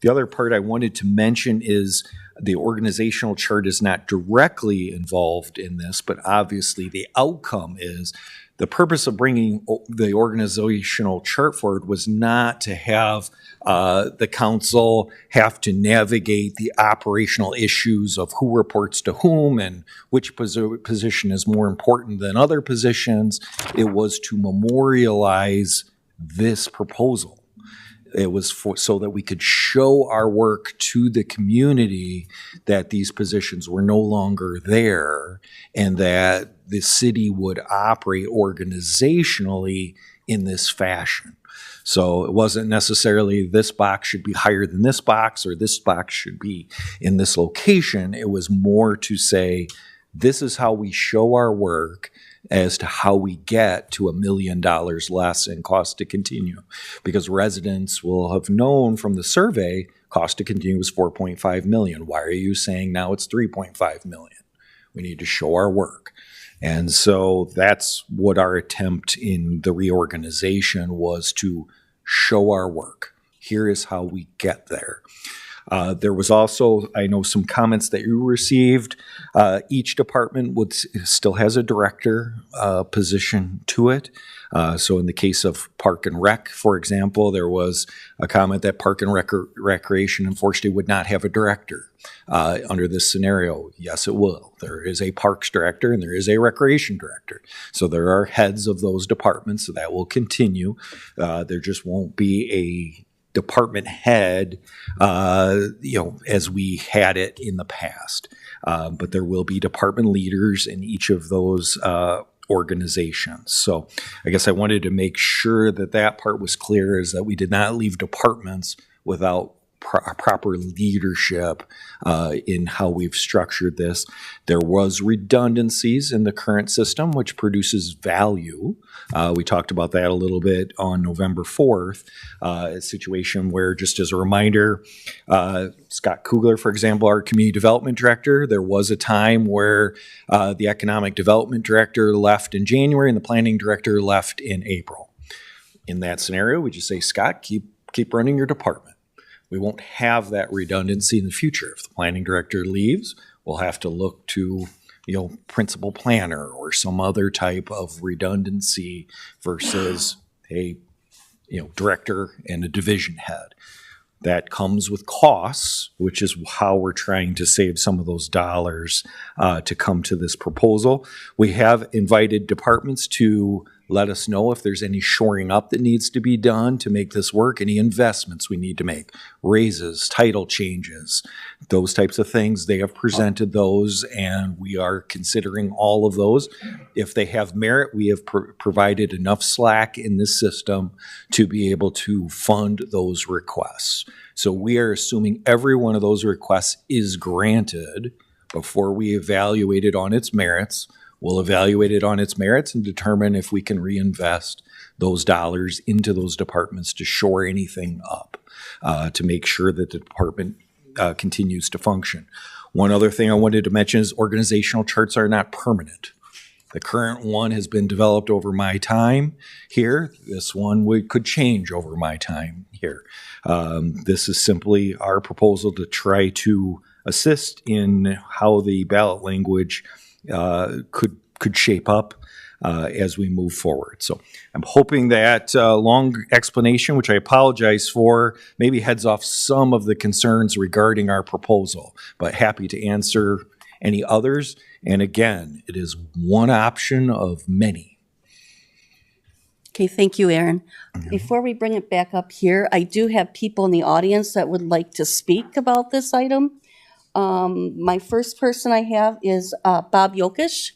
The other part I wanted to mention is the organizational chart is not directly involved in this, but obviously the outcome is The purpose of bringing the organizational chart forward was not to have the council have to navigate the operational issues of who reports to whom and which position is more important than other positions. It was to memorialize this proposal. It was so that we could show our work to the community that these positions were no longer there and that the city would operate organizationally in this fashion. So it wasn't necessarily this box should be higher than this box or this box should be in this location. It was more to say, this is how we show our work as to how we get to $1 million less in cost to continue. Because residents will have known from the survey, cost to continue was 4.5 million. Why are you saying now it's 3.5 million? We need to show our work. And so that's what our attempt in the reorganization was, to show our work. Here is how we get there. There was also, I know, some comments that you received. Each department still has a director position to it. So in the case of Park and Rec, for example, there was a comment that Park and Recreation, unfortunately, would not have a director under this scenario. Yes, it will. There is a Parks director and there is a Recreation director. So there are heads of those departments, so that will continue. There just won't be a department head, as we had it in the past. But there will be department leaders in each of those organizations. So I guess I wanted to make sure that that part was clear, is that we did not leave departments without proper leadership in how we've structured this. There was redundancies in the current system, which produces value. We talked about that a little bit on November 4th, a situation where, just as a reminder, Scott Kugler, for example, our community development director, there was a time where the economic development director left in January and the planning director left in April. In that scenario, we just say, Scott, keep running your department. We won't have that redundancy in the future. If the planning director leaves, we'll have to look to, principal planner or some other type of redundancy versus a, director and a division head. That comes with costs, which is how we're trying to save some of those dollars to come to this proposal. We have invited departments to let us know if there's any shoring up that needs to be done to make this work, any investments we need to make, raises, title changes, those types of things. They have presented those, and we are considering all of those. If they have merit, we have provided enough slack in this system to be able to fund those requests. So we are assuming every one of those requests is granted before we evaluate it on its merits. We'll evaluate it on its merits and determine if we can reinvest those dollars into those departments to shore anything up, to make sure that the department continues to function. One other thing I wanted to mention is organizational charts are not permanent. The current one has been developed over my time here. This one could change over my time here. This is simply our proposal to try to assist in how the ballot language could shape up as we move forward. So I'm hoping that long explanation, which I apologize for, maybe heads off some of the concerns regarding our proposal, but happy to answer any others. And again, it is one option of many. Okay, thank you, Aaron. Before we bring it back up here, I do have people in the audience that would like to speak about this item. My first person I have is Bob Yokish.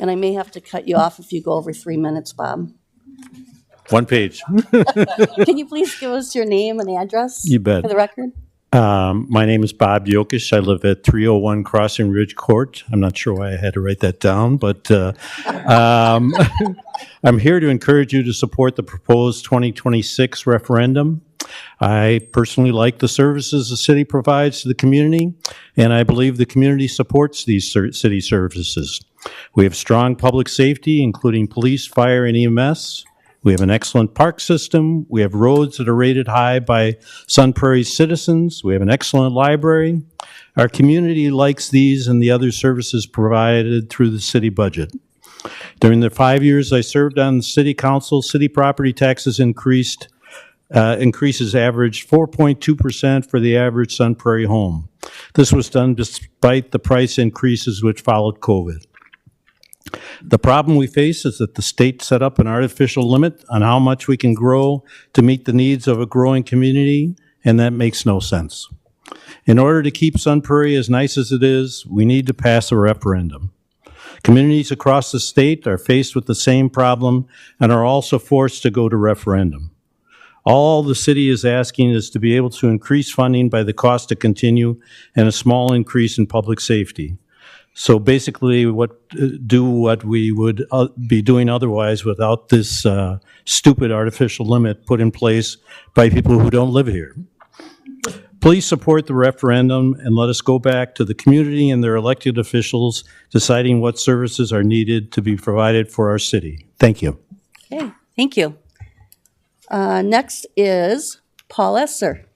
And I may have to cut you off if you go over 3 minutes, Bob. One page. Can you please give us your name and address? You bet. For the record? My name is Bob Yokish. I live at 301 Crossing Ridge Court. I'm not sure why I had to write that down, but I'm here to encourage you to support the proposed 2026 referendum. I personally like the services the city provides to the community, and I believe the community supports these city services. We have strong public safety, including police, fire, and EMS. We have an excellent park system. We have roads that are rated high by Sun Prairie citizens. We have an excellent library. Our community likes these and the other services provided through the city budget. During the 5 years I served on the city council, city property taxes increases averaged 4.2% for the average Sun Prairie home. This was done despite the price increases which followed COVID. The problem we face is that the state set up an artificial limit on how much we can grow to meet the needs of a growing community, and that makes no sense. In order to keep Sun Prairie as nice as it is, we need to pass a referendum. Communities across the state are faced with the same problem and are also forced to go to referendum. All the city is asking is to be able to increase funding by the cost to continue and a small increase in public safety. So basically, do what we would be doing otherwise without this stupid artificial limit put in place by people who don't live here. Please support the referendum and let us go back to the community and their elected officials deciding what services are needed to be provided for our city. Thank you. Okay, thank you. Next is Paul Esser.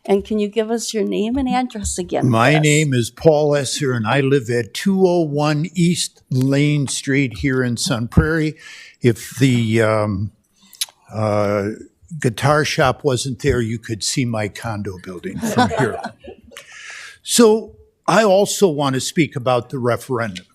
And can you give us your name and address again? My please? name is Paul Esser, and I live at 201 East Lane Street here in Sun Prairie. If the guitar shop wasn't there, you could see my condo building from here. So I also want to speak about the referendum.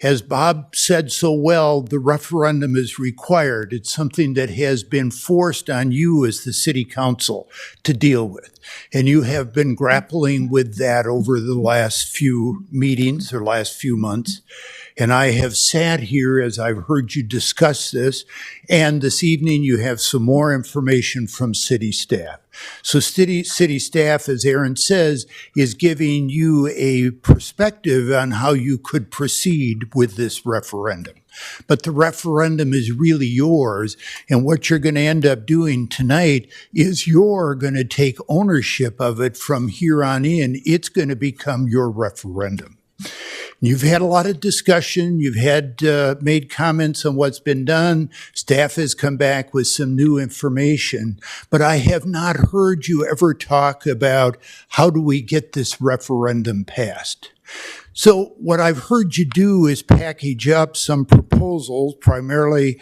As Bob said so well, the referendum is required. It's something that has been forced on you as the city council to deal with. And you have been grappling with that over the last few meetings or last few months. And I have sat here as I've heard you discuss this, and this evening you have some more information from city staff. So city staff, as Aaron says, is giving you a perspective on how you could proceed with this referendum. But the referendum is really yours, and what you're going to end up doing tonight is you're going to take ownership of it from here on in. It's going to become your referendum. You've had a lot of discussion. You've had made comments on what's been done. Staff has come back with some new information, but I have not heard you ever talk about how do we get this referendum passed. So what I've heard you do is package up some proposals, primarily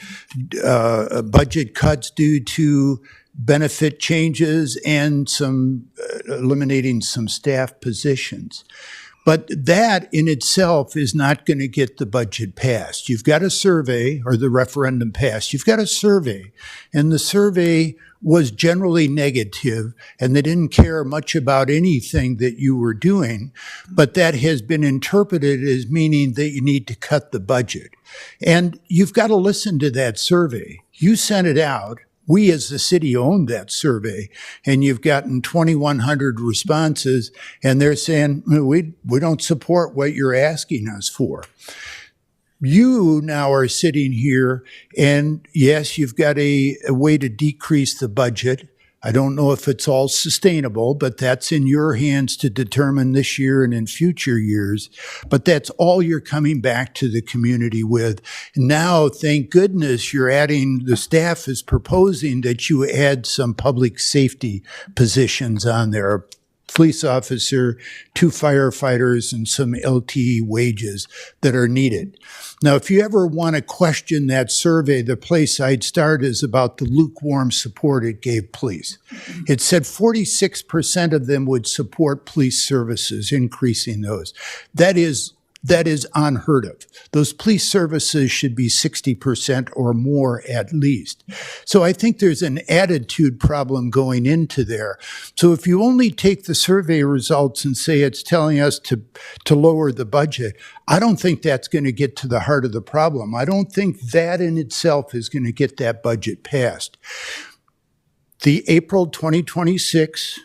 budget cuts due to benefit changes and some eliminating some staff positions. But that in itself is not going to get the budget passed. You've got a survey, or the referendum passed. You've got a survey, and the survey was generally negative, and they didn't care much about anything that you were doing, but that has been interpreted as meaning that you need to cut the budget. And you've got to listen to that survey. You sent it out. We as the city owned that survey, and you've gotten 2,100 responses, and they're saying, we don't support what you're asking us for. You now are sitting here, and yes, you've got a way to decrease the budget. I don't know if it's all sustainable, but that's in your hands to determine this year and in future years. But that's all you're coming back to the community with. Now, thank goodness, the staff is proposing that you add some public safety positions on there. Police officer, 2 firefighters, and some LTE wages that are needed. Now, if you ever want to question that survey, the place I'd start is about the lukewarm support it gave police. It said 46% of them would support police services, increasing those. That is unheard of. Those police services should be 60% or more at least. So I think there's an attitude problem going into there. So if you only take the survey results and say it's telling us to lower the budget, I don't think that's going to get to the heart of the problem. I don't think that in itself is going to get that budget passed. The April 2026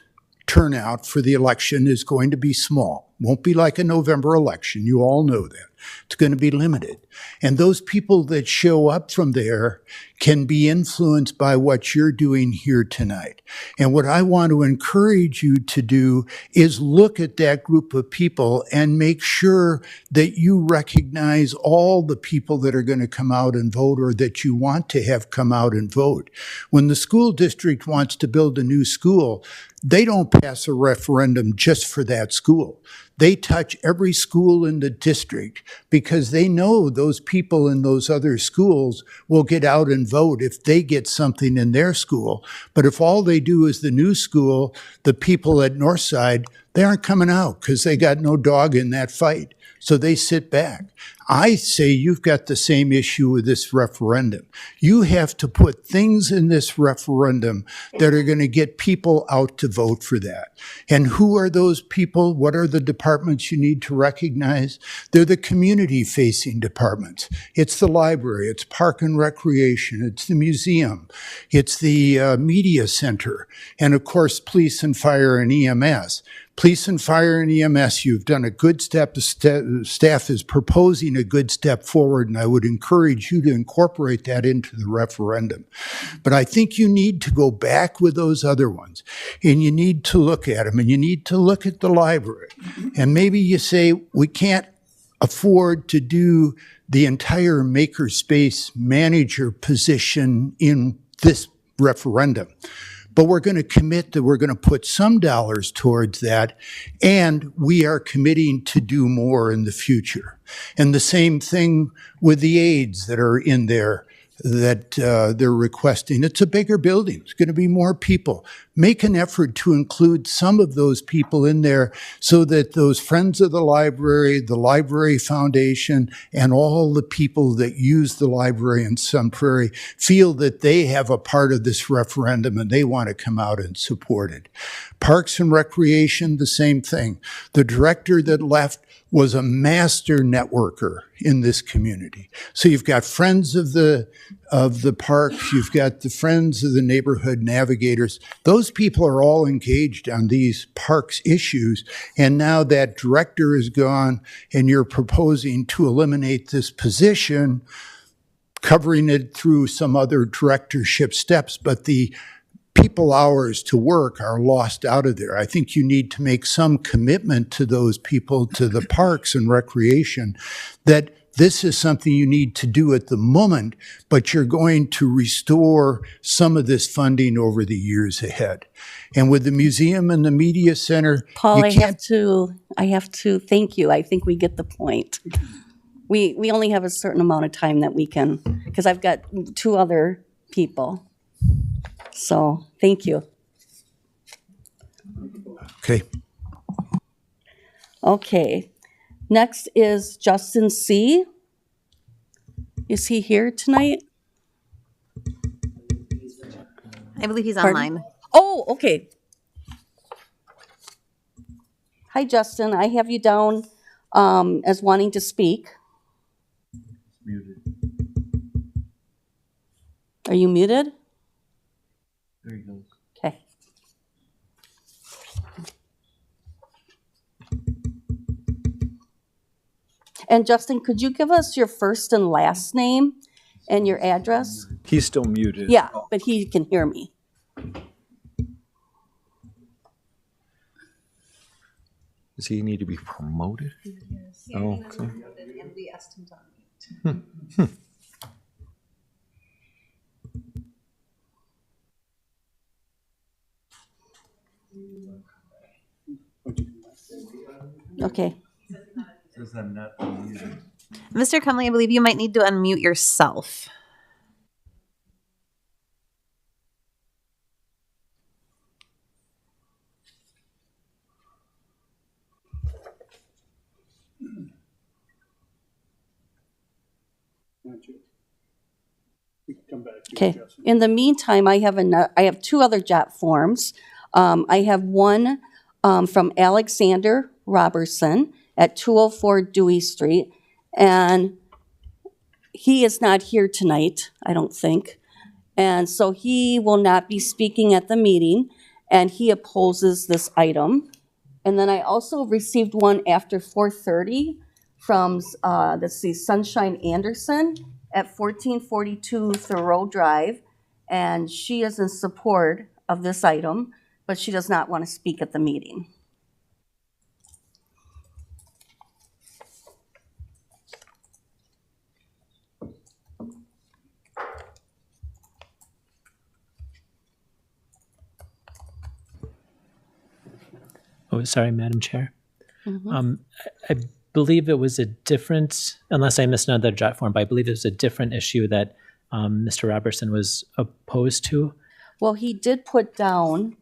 turnout for the election is going to be small. Won't be like a November election. You all know that. It's going to be limited. And those people that show up from there can be influenced by what you're doing here tonight. And what I want to encourage you to do is look at that group of people and make sure that you recognize all the people that are going to come out and vote, or that you want to have come out and vote. When the school district wants to build a new school, they don't pass a referendum just for that school. They touch every school in the district because they know those people in those other schools will get out and vote if they get something in their school. But if all they do is the new school, the people at Northside, they aren't coming out because they got no dog in that fight. So they sit back. I say you've got the same issue with this referendum. You have to put things in this referendum that are going to get people out to vote for that. And who are those people? What are the departments you need to recognize? They're the community-facing departments. It's the library, it's park and recreation, it's the museum, it's the media center, and of course, police and fire and EMS. Police and fire and EMS, you've done a good step. The staff is proposing a good step forward, and I would encourage you to incorporate that into the referendum. But I think you need to go back with those other ones, and you need to look at them, and you need to look at the library. And maybe you say, we can't afford to do the entire makerspace manager position in this referendum. But we're going to commit that we're going to put some dollars towards that, and we are committing to do more in the future. And the same thing with the aides that are in there that they're requesting. It's a bigger building. It's going to be more people. Make an effort to include some of those people in there so that those Friends of the Library Foundation, and all the people that use the library in Sun Prairie feel that they have a part of this referendum and they want to come out and support it. Parks and Recreation, the same thing. The director that left was a master networker in this community. So you've got Friends of the Parks, you've got the Friends of the Neighborhood Navigators. Those people are all engaged on these parks issues, and now that director is gone, and you're proposing to eliminate this position, covering it through some other directorship steps, but the people hours to work are lost out of there. I think you need to make some commitment to those people, to the parks and recreation, that this is something you need to do at the moment, but you're going to restore some of this funding over the years ahead. And with the museum and the media center, Paul, you can't. I have to thank you. I think we get the point. We only have a certain amount of time that we can, because I've got two other people. So, thank you. Okay. Okay. Next is Justin C. Is he here tonight? I believe he's Pardon? online. Oh, okay. Hi, Justin. I have you down as wanting to speak. Muted. Are you muted? There you go. Okay. And Justin, could you give us your first and last name and your address? He's still muted. Yeah, but he can hear me. Does he need to be promoted? Oh, okay. And we asked him to unmute. Okay. Mr. Cumley, I believe you might need to unmute yourself. Okay. In the meantime, I have two other JOT forms. I have one from Alexander Robertson at 204 Dewey Street, and he is not here tonight, I don't think. And so he will not be speaking at the meeting, and he opposes this item. And then I also received one after 4:30 from, let's see, Sunshine Anderson at 1442 Thoreau Drive. And she is in support of this item, but she does not want to speak at the meeting. Oh, sorry, Madam Chair. I believe it was a different, unless I missed another jot form, but I believe it was a different issue that Mr. Robertson was opposed to. Well, he did put down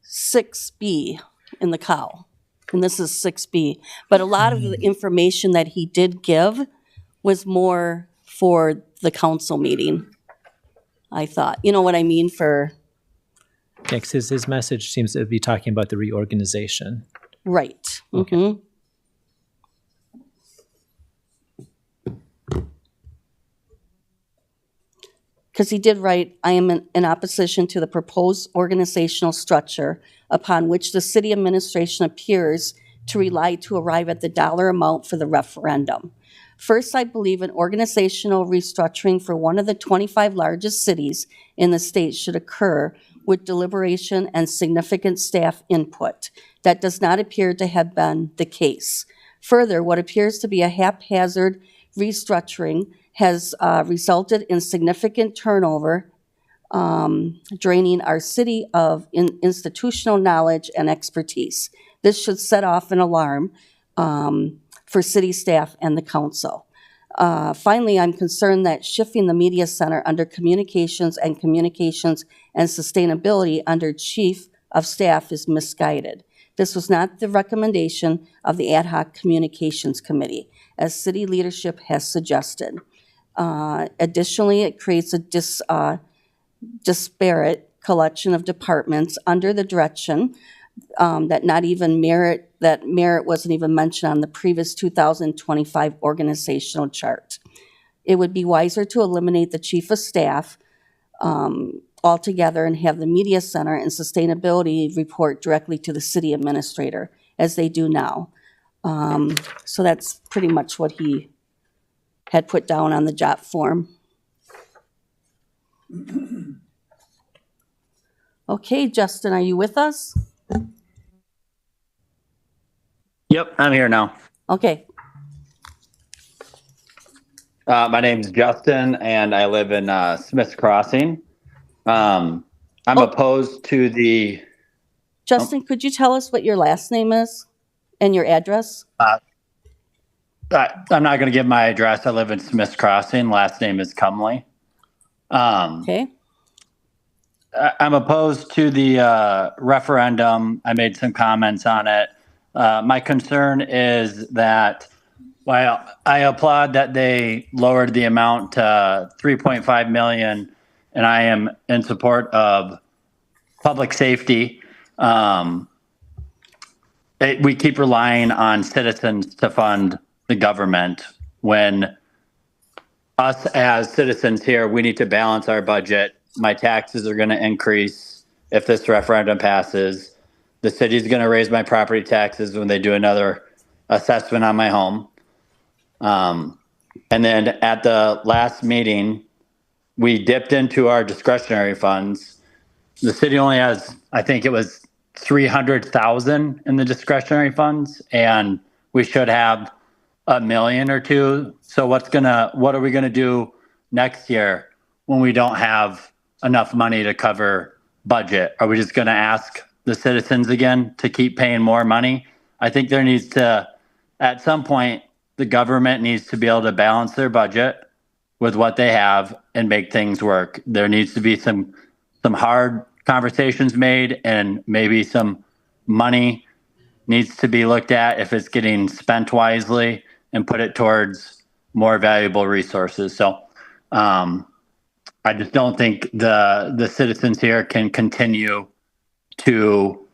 6B in the cow, and this is 6B. But a lot of the information that he did give was more for the council meeting, I thought. You know what I mean? Yeah, 'cause his message seems to be talking about the reorganization. Right. Okay. Mhm. Because he did write, I am in opposition to the proposed organizational structure upon which the city administration appears to rely to arrive at the dollar amount for the referendum. First, I believe an organizational restructuring for one of the 25 largest cities in the state should occur with deliberation and significant staff input. That does not appear to have been the case. Further, what appears to be a haphazard restructuring has resulted in significant turnover, draining our city of institutional knowledge and expertise. This should set off an alarm for city staff and the council. Finally, I'm concerned that shifting the media center under communications and sustainability under chief of staff is misguided. This was not the recommendation of the ad hoc communications committee, as city leadership has suggested. Additionally, it creates a disparate collection of departments under the direction that merit wasn't even mentioned on the previous 2025 organizational chart. It would be wiser to eliminate the chief of staff altogether and have the media center and sustainability report directly to the city administrator, as they do now. So that's pretty much what he had put down on the jot form. Okay, Justin, are you with us? Yep, I'm here now. Okay, My name's Justin, and I live in Smith's Crossing. I'm opposed to the. Justin, could you tell us what your last name is and your address? I'm not going to give my address. I live in Smith's Crossing. Last name is Cumley. Okay, I'm opposed to the referendum. I made some comments on it. My concern is that while I applaud that they lowered the amount to 3.5 million, and I am in support of public safety, we keep relying on citizens to fund the government when us as citizens here, we need to balance our budget. My taxes are going to increase if this referendum passes. The city's going to raise my property taxes when they do another assessment on my home. And then at the last meeting, we dipped into our discretionary funds. The city only has, I think it was 300,000 in the discretionary funds, and we should have $1 million or $2 million. So what are we gonna do next year when we don't have enough money to cover budget? Are we just gonna ask the citizens again to keep paying more money? I think there needs to, at some point, the government needs to be able to balance their budget with what they have and make things work. There needs to be some hard conversations made, and maybe some money needs to be looked at if it's getting spent wisely and put it towards more valuable resources. So I just don't think the citizens here can continue to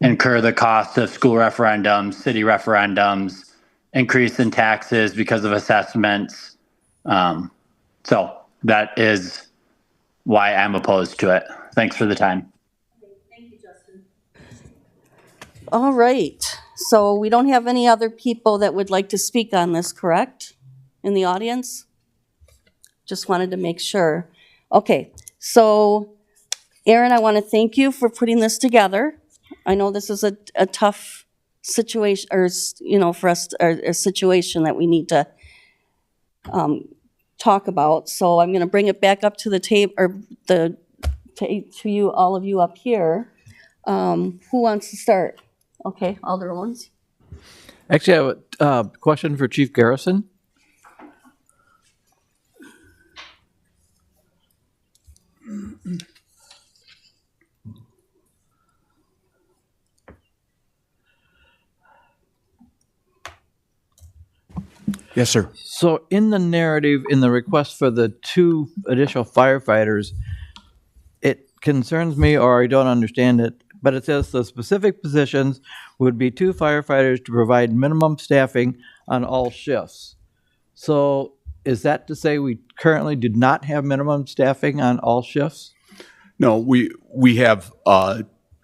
incur the cost of school referendums, city referendums, increase in taxes because of assessments. So that is why I'm opposed to it. Thanks for the time. thank you, Justin. All right, so we don't have any other people that would like to speak on this, correct? In the audience? Just wanted to make sure. Okay, so Aaron, I want to thank you for putting this together. I know this is a tough situation, or, for us, or a situation that we need to talk about. So I'm going to bring it back up to the table, or to you, all of you up here. Who wants to start? Okay, Alder Owens. Actually, I have a question for Chief Garrison. Yes, sir. So in the narrative, in the request for the 2 additional firefighters, it concerns me, or I don't understand it, but it says the specific positions would be 2 firefighters to provide minimum staffing on all shifts. So is that to say we currently did not have minimum staffing on all shifts? No, we have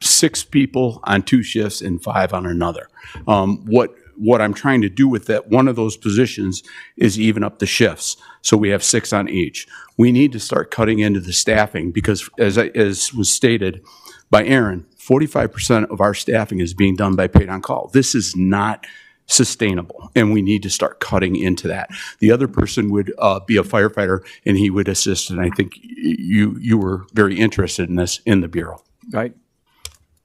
6 people on 2 shifts and 5 on another. What I'm trying to do with that, one of those positions is even up the shifts. So we have 6 on each. We need to start cutting into the staffing because as was stated by Aaron, 45% of our staffing is being done by paid on call. This is not sustainable, and we need to start cutting into that. The other person would be a firefighter, and he would assist, and I think you were very interested in this in the Bureau. Right.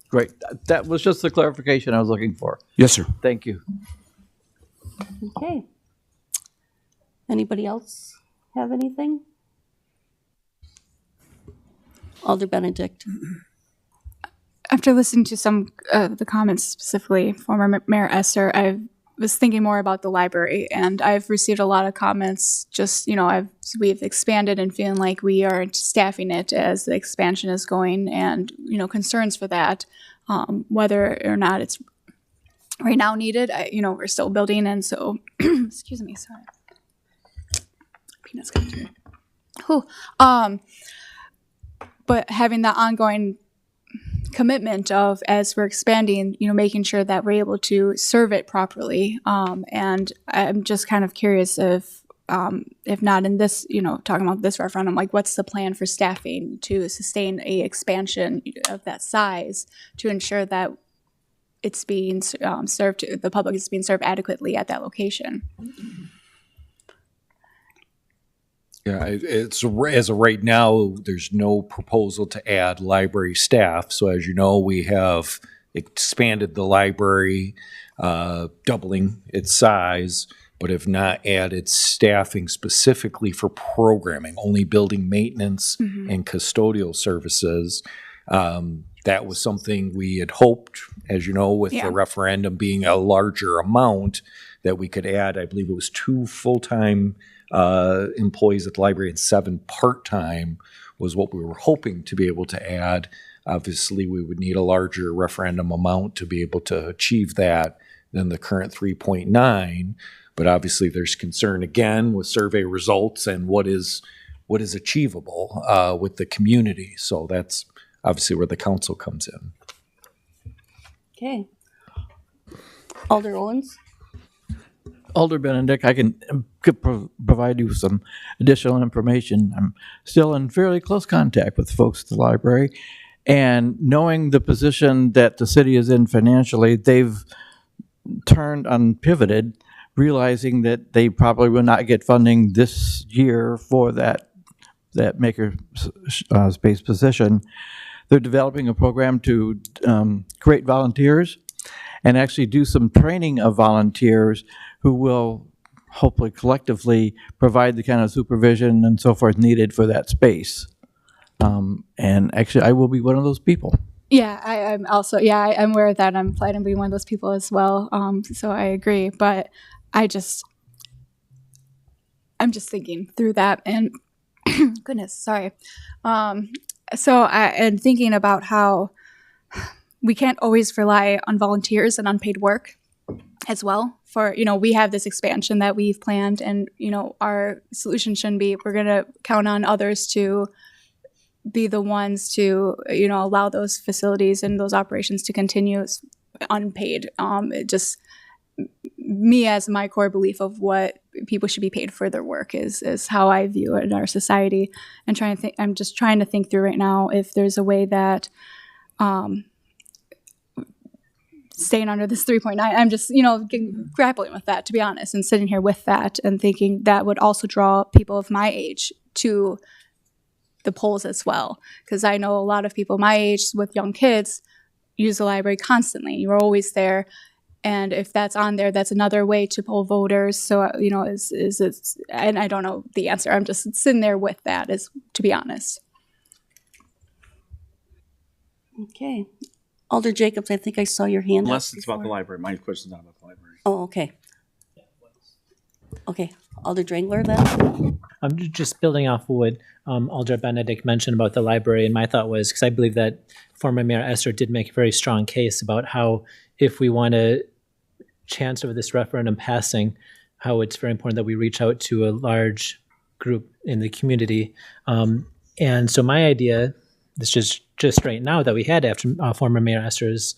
Great. That was just the clarification I was looking for. Yes, sir. Thank you. Okay. Anybody else have anything? Alder Benedict. After listening to some of the comments, specifically former Mayor Esser, I was thinking more about the library, and I've received a lot of comments. Just we've expanded and feeling like we are staffing it as the expansion is going, and concerns for that, whether or not it's right now needed. We're still building, and so excuse me, sorry, peanuts got to me. Whew. But having that ongoing commitment of, as we're expanding, making sure that we're able to serve it properly. And I'm just kind of curious if not in this, talking about this referendum, like what's the plan for staffing to sustain a expansion of that size to ensure that it's being served, the public is being served adequately at that location? Yeah, it's as of right now, there's no proposal to add library staff. So as you know, we have expanded the library, doubling its size, but have not added staffing specifically for programming, only building maintenance and custodial services. That was something we had hoped, as you know, with the referendum being a larger amount, that we could add, I believe it was 2 full-time employees at the library and 7 part-time was what we were hoping to be able to add. Obviously, we would need a larger referendum amount to be able to achieve that than the current 3.9. But obviously, there's concern again with survey results and what is achievable with the community. So that's obviously where the council comes in. Okay. Alder Owens. Alder Benedict, I could provide you with some additional information. I'm still in fairly close contact with folks at the library, and knowing the position that the city is in financially, they've pivoted, realizing that they probably will not get funding this year for that maker space position. They're developing a program to create volunteers and actually do some training of volunteers who will hopefully collectively provide the kind of supervision and so forth needed for that space. And actually, I will be one of those people. Yeah, I'm also, I'm aware of that. I'm planning to be one of those people as well. So I agree, but I'm just thinking through that, and goodness, sorry. And thinking about how we can't always rely on volunteers and unpaid work as well. For, we have this expansion that we've planned, and, our solution shouldn't be, we're going to count on others to be the ones to, allow those facilities and those operations to continue. unpaid. It just me as my core belief of what people should be paid for their work is how I view it in our society. And I'm just trying to think through right now if there's a way that staying under this 3.9, I'm just, grappling with that, to be honest, and sitting here with that and thinking that would also draw people of my age to the polls as well. Because I know a lot of people my age with young kids use the library constantly. You're always there. And if that's on there, that's another way to poll voters. So, is it, and I don't know the answer. I'm just sitting there with that, to be honest. Okay. Alder Jacobs, I think I saw your hand up Unless it's before. about the library. My question's not about the library. Oh, okay. Okay. Alder Drangler then? I'm just building off what Alder Benedict mentioned about the library, and my thought was, because I believe that former Mayor Esser did make a very strong case about how if we want to chance over this referendum passing, how it's very important that we reach out to a large group in the community. And so my idea, this is just right now that we had after former Mayor Esser's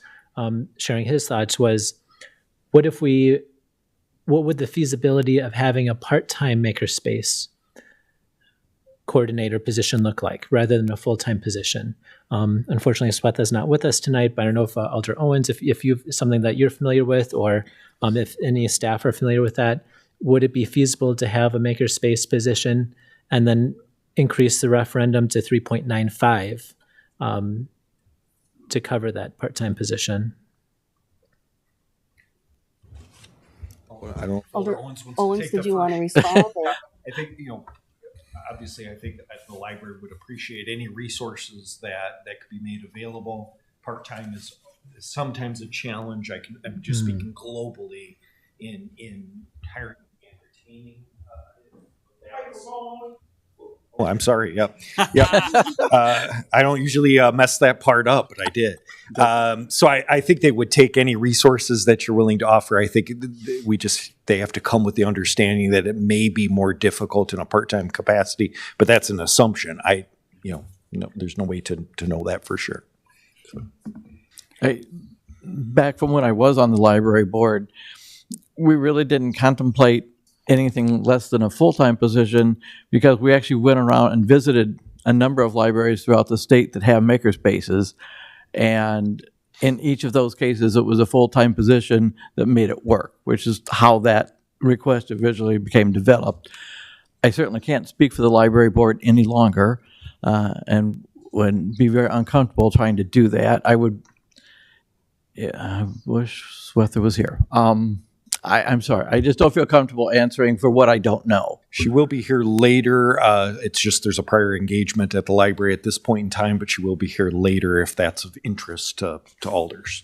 sharing his thoughts, was what would the feasibility of having a part-time makerspace coordinator position look like rather than a full-time position? Unfortunately, Swetha's not with us tonight, but I don't know if Alder Owens, if you've something that you're familiar with, or if any staff are familiar with that, would it be feasible to have a makerspace position and then increase the referendum to 3.95 to cover that part-time position? I don't. Alder Owens wants Owens, take did the you want to first- respond? or- I think, obviously, I think the library would appreciate any resources that could be made available. Part-time is sometimes a challenge. I'm just speaking globally in hiring and retaining. Oh, I'm sorry. Yep. I don't usually mess that part up, but I did. So I think they would take any resources that you're willing to offer. I think they have to come with the understanding that it may be more difficult in a part-time capacity, but that's an assumption. No, there's no way to know that for sure. Back from when I was on the library board, we really didn't contemplate anything less than a full-time position because we actually went around and visited a number of libraries throughout the state that have makerspaces. And in each of those cases, it was a full-time position that made it work, which is how that request originally became developed. I certainly can't speak for the library board any longer and would be very uncomfortable trying to do that. I wish Swetha was here. I'm sorry. I just don't feel comfortable answering for what I don't know. She will be here later. It's just there's a prior engagement at the library at this point in time, but she will be here later if that's of interest to alders.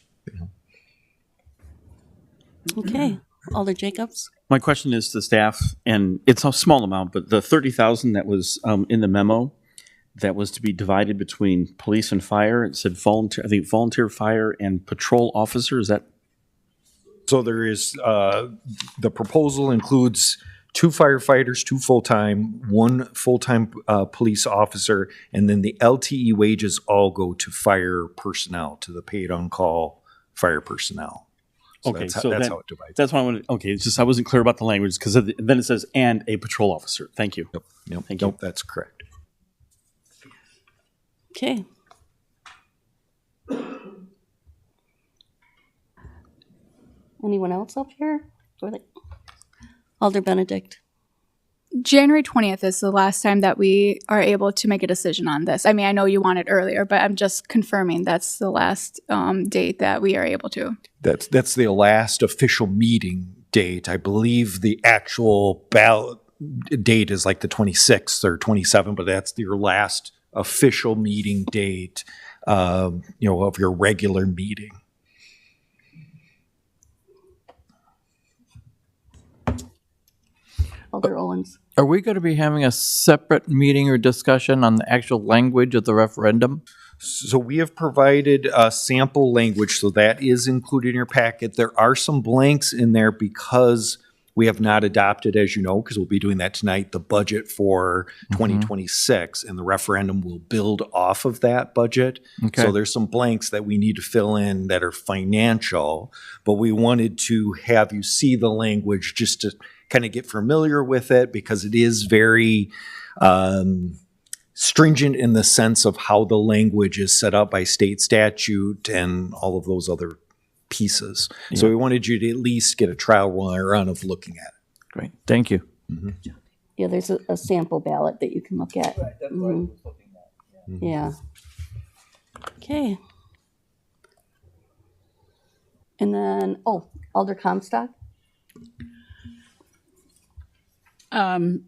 Okay. Alder Jacobs? My question is to staff, and it's a small amount, but the 30,000 that was in the memo that was to be divided between police and fire, it said volunteer fire and patrol officer. Is that? So there is, the proposal includes 2 firefighters, 2 full-time, 1 full-time police officer, and then the LTE wages all go to fire personnel, to the paid on-call fire personnel. So Okay, that's so how then- it divides. That's why I wanted. Okay, it's just I wasn't clear about the language because then it says and a patrol officer. Thank you. Yep, Thank you. that's correct. Okay. Anyone else up here? Alder Benedict? January 20th is the last time that we are able to make a decision on this. I mean, I know you want it earlier, but I'm just confirming that's the last date that we are able to. That's the last official meeting date. I believe the actual ballot date is like the 26th or 27th, but that's your last official meeting date, of your regular meeting. Alder Owens? Are we going to be having a separate meeting or discussion on the actual language of the referendum? So we have provided sample language, so that is included in your packet. There are some blanks in there because We have not adopted, as you know, because we'll be doing that tonight, the budget for 2026, and the referendum will build off of that budget. Okay. So there's some blanks that we need to fill in that are financial, but we wanted to have you see the language just to kind of get familiar with it, because it is very stringent in the sense of how the language is set up by state statute and all of those other pieces. So we wanted you to at least get a trial run of looking at it. Great, thank you. Yeah, there's a sample ballot that you can look at. Mhm. Yeah. Okay. And then, Alder Comstock? I'm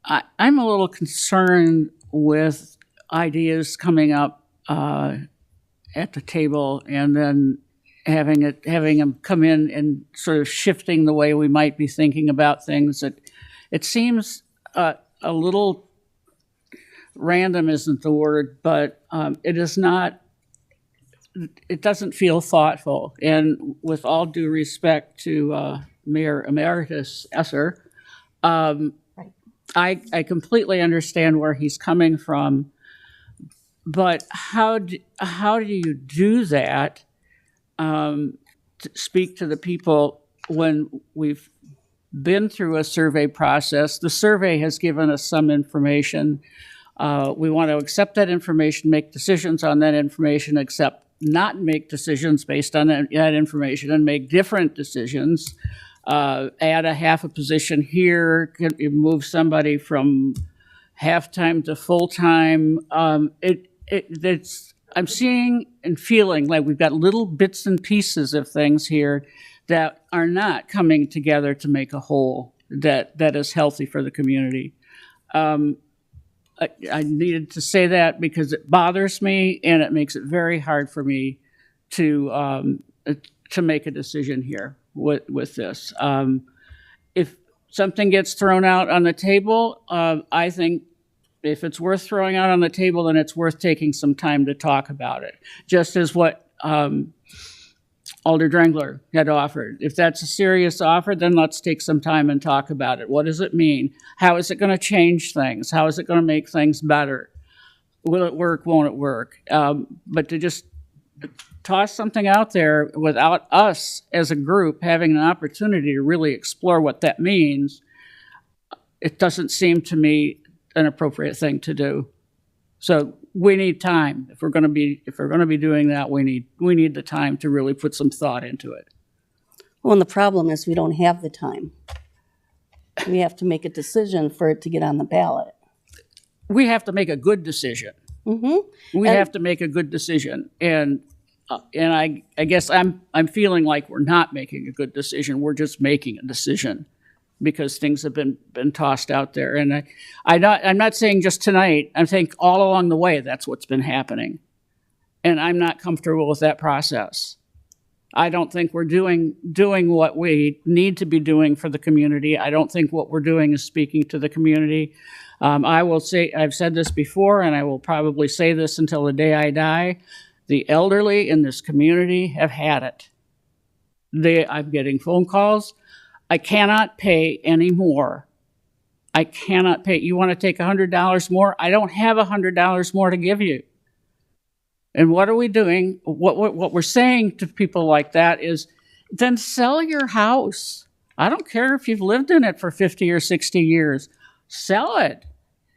a little concerned with ideas coming up at the table and then having them come in and sort of shifting the way we might be thinking about things. It seems a little random isn't the word, but it is not. It doesn't feel thoughtful. And with all due respect to Mayor Emeritus Esser, I completely understand where he's coming from, but how do you do that? To speak to the people when we've been through a survey process. The survey has given us some information. We want to accept that information, make decisions on that information, not make decisions based on that information, and make different decisions. Add a half a position here, move somebody from half-time to full-time. I'm seeing and feeling like we've got little bits and pieces of things here that are not coming together to make a whole that is healthy for the community. I needed to say that because it bothers me and it makes it very hard for me to make a decision here with this. If something gets thrown out on the table, I think if it's worth throwing out on the table, then it's worth taking some time to talk about it, just as what Alder Drengler had offered. If that's a serious offer, then let's take some time and talk about it. What does it mean? How is it going to change things? How is it going to make things better? Will it work? Won't it work? But to just toss something out there without us as a group having an opportunity to really explore what that means, it doesn't seem to me an appropriate thing to do. So we need time. If we're going to be doing that, we need the time to really put some thought into it. Well, and the problem is we don't have the time. We have to make a decision for it to get on the ballot. We have to make a good decision. Mm-hmm. We have to make a good decision, and I guess I'm feeling like we're not making a good decision. We're just making a decision because things have been tossed out there. And I'm not saying just tonight. I'm saying all along the way that's what's been happening, and I'm not comfortable with that process. I don't think we're doing what we need to be doing for the community. I don't think what we're doing is speaking to the community. I will say, I've said this before, and I will probably say this until the day I die. The elderly in this community have had it. I'm getting phone calls. I cannot pay any more. I cannot pay. You want to take $100 more? I don't have $100 more to give you. And what are we doing? What we're saying to people like that is, then sell your house. I don't care if you've lived in it for 50 or 60 years. Sell it.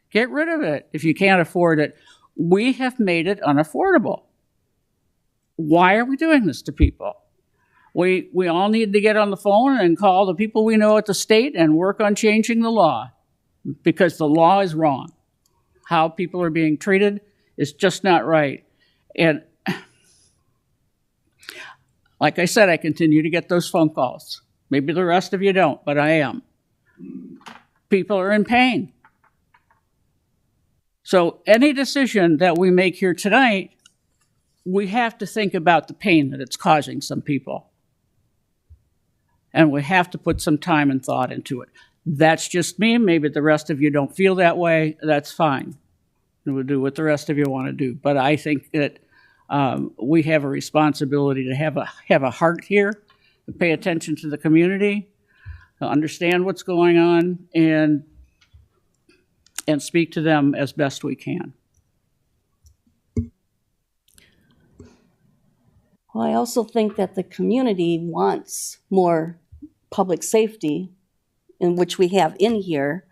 Get rid of it if you can't afford it. We have made it unaffordable. Why are we doing this to people? We all need to get on the phone and call the people we know at the state and work on changing the law, because the law is wrong. How people are being treated is just not right. And like I said, I continue to get those phone calls. Maybe the rest of you don't, but I am. People are in pain. So any decision that we make here tonight, we have to think about the pain that it's causing some people. And we have to put some time and thought into it. That's just me. Maybe the rest of you don't feel that way. That's fine. We'll do what the rest of you want to do. But I think that we have a responsibility to have a heart here. pay attention to the community, to understand what's going on, and speak to them as best we can. Well, I also think that the community wants more public safety, in which we have in here,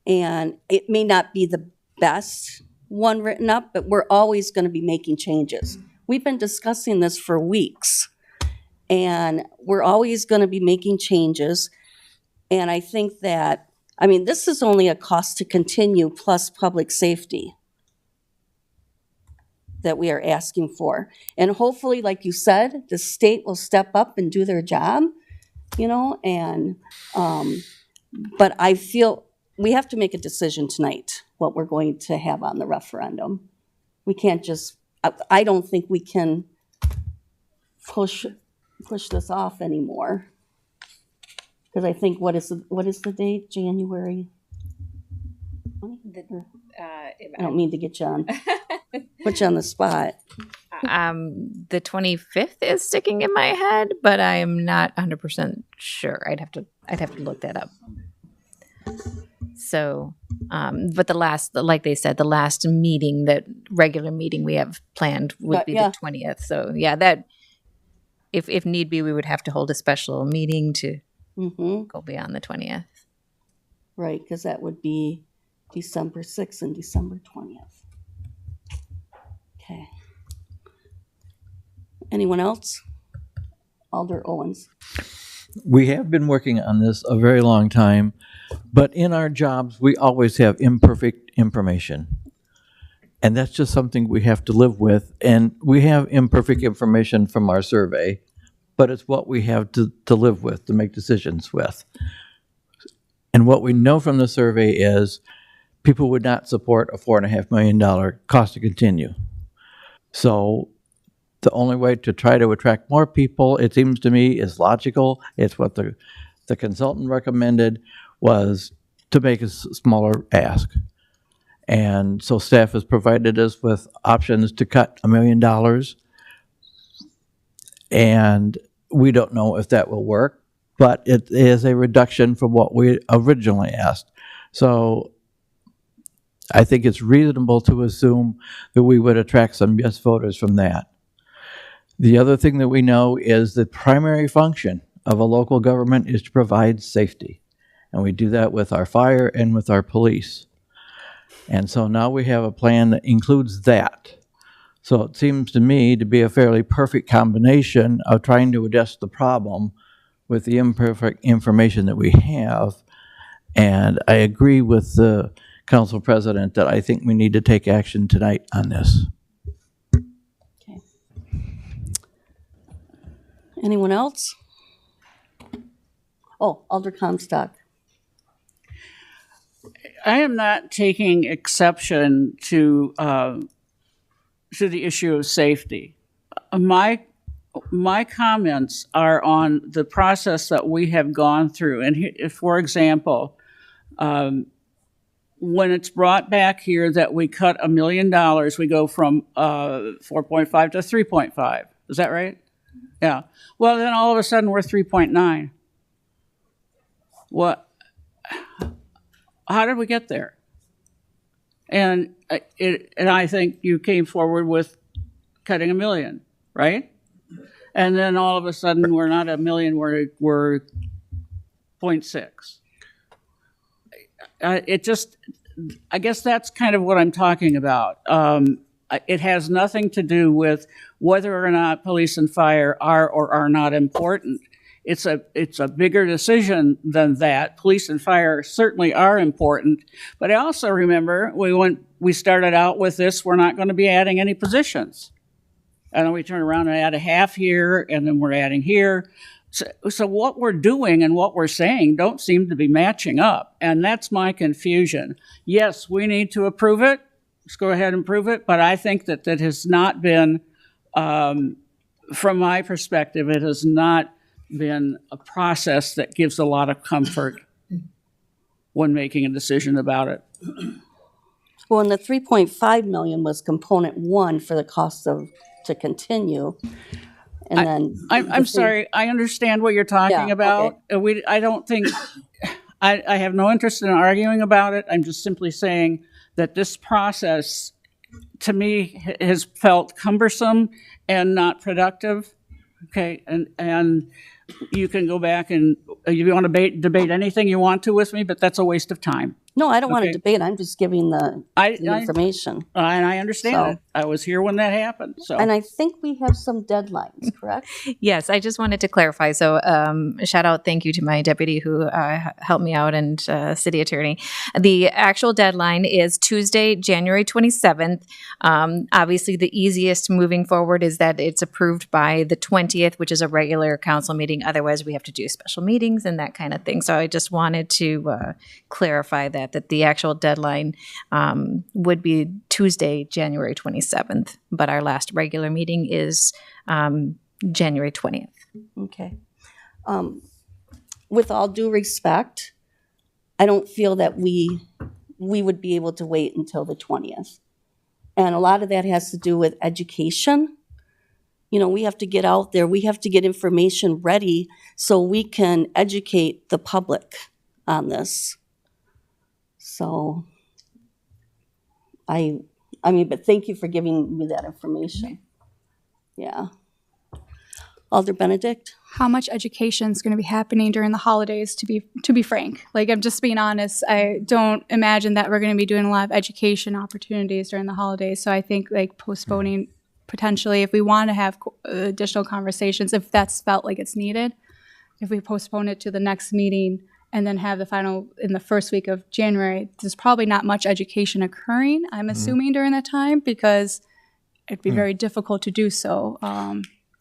and it may not be the best one written up, but we're always going to be making changes. We've been discussing this for weeks, and we're always going to be making changes. And I think that, I mean, this is only a cost to continue plus public safety that we are asking for. And hopefully, like you said, the state will step up and do their job, you know, and, but I feel we have to make a decision tonight, what we're going to have on the referendum. We can't just, I don't think we can push this off anymore. Because I think, what is the date? January? I don't mean to get you on, put you on the spot. The 25th is sticking in my head, but I'm not 100% sure. I'd have to look that up. So, but the last, like they said, the last meeting, that regular meeting we have planned would be the 20th. So yeah, that if need be, we would have to hold a special meeting to go beyond the 20th. Right, because that would be December 6th and December 20th. Okay. Anyone else? Alder Owens. We have been working on this a very long time, but in our jobs, we always have imperfect information. And that's just something we have to live with. And we have imperfect information from our survey, but it's what we have to live with, to make decisions with. And what we know from the survey is people would not support a $4.5 million cost to continue. So the only way to try to attract more people, it seems to me, is logical. It's what the consultant recommended, was to make a smaller ask. And so staff has provided us with options to cut $1 million. And we don't know if that will work, but it is a reduction from what we originally asked. So I think it's reasonable to assume that we would attract some yes voters from that. The other thing that we know is the primary function of a local government is to provide safety. And we do that with our fire and with our police. And so now we have a plan that includes that. So it seems to me to be a fairly perfect combination of trying to address the problem with the imperfect information that we have. And I agree with the council president that I think we need to take action tonight on this. Okay. Anyone else? Oh, Alder Comstock. I am not taking exception to the issue of safety. My comments are on the process that we have gone through. And for example, when it's brought back here that we cut $1 million, we go from 4.5 to 3.5. Is that right? Yeah. Well, then all of a sudden we're 3.9. What? How did we get there? And I think you came forward with cutting $1 million, right? And then all of a sudden we're not $1 million, we're 0.6. I guess that's kind of what I'm talking about. It has nothing to do with whether or not police and fire are or are not important. It's a bigger decision than that. Police and fire certainly are important, but I also remember we started out with this, we're not going to be adding any positions. And then we turn around and add a half here, and then we're adding here. So what we're doing and what we're saying don't seem to be matching up, and that's my confusion. Yes, we need to approve it. Let's go ahead and approve it, but I think that has not been, from my perspective, it has not been a process that gives a lot of comfort when making a decision about it. Well, and the 3.5 million was component one for the cost to continue. And then. I'm sorry, I understand what you're talking Yeah, about. I don't think, I have no interest in arguing about it. I'm just simply saying that this process, to me, has felt cumbersome and not productive. Okay, and you can go back and you want to debate anything you want to with me, but that's a waste of time. No, I don't want to Okay. debate. I'm just giving the information. And I understand So- it. I was here when that happened, so. And I think we have some deadlines, correct? Yes, I just wanted to clarify. So, shout out, thank you to my deputy who helped me out and city attorney. The actual deadline is Tuesday, January 27th. Obviously, the easiest moving forward is that it's approved by the 20th, which is a regular council meeting. Otherwise, we have to do special meetings and that kind of thing. So, I just wanted to clarify that the actual deadline would be Tuesday, January 27th, but our last regular meeting is January 20th. Okay. With all due respect, I don't feel that we would be able to wait until the 20th. And a lot of that has to do with education. You know, we have to get out there. We have to get information ready so we can educate the public on this. So, I mean, but thank you for giving me that information. Yeah. Alder Benedict? How much education is going to be happening during the holidays, to be frank? Like, I'm just being honest. I don't imagine that we're going to be doing a lot of education opportunities during the holidays. So I think like postponing potentially, if we want to have additional conversations, if that's felt like it's needed, if we postpone it to the next meeting and then have the final in the first week of January, there's probably not much education occurring, I'm assuming, during that time, because it'd be very difficult to do so.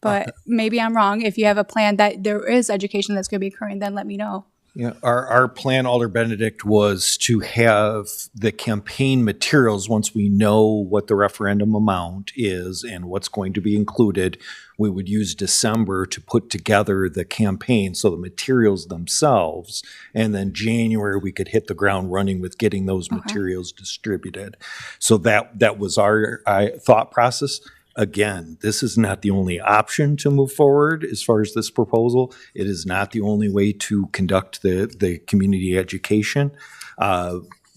But maybe I'm wrong. If you have a plan that there is education that's going to be occurring, then let me know. Yeah, our plan, Alder Benedict, was to have the campaign materials, once we know what the referendum amount is and what's going to be included, we would use December to put together the campaign, so the materials themselves, and then January we could hit the ground running with getting those materials distributed. So that was our thought process. Again, this is not the only option to move forward as far as this proposal. It is not the only way to conduct the community education.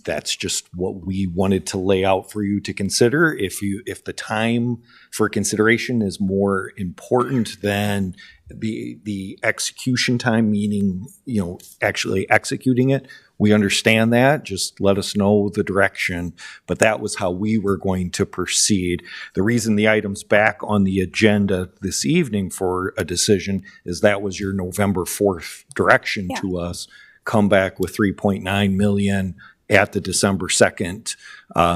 That's just what we wanted to lay out for you to consider. If the time for consideration is more important than the execution time, meaning, actually executing it, we understand that. Just let us know the direction. But that was how we were going to proceed. The reason the item's back on the agenda this evening for a decision is that was your November 4th direction to us. Come back with 3.9 million at the December 2nd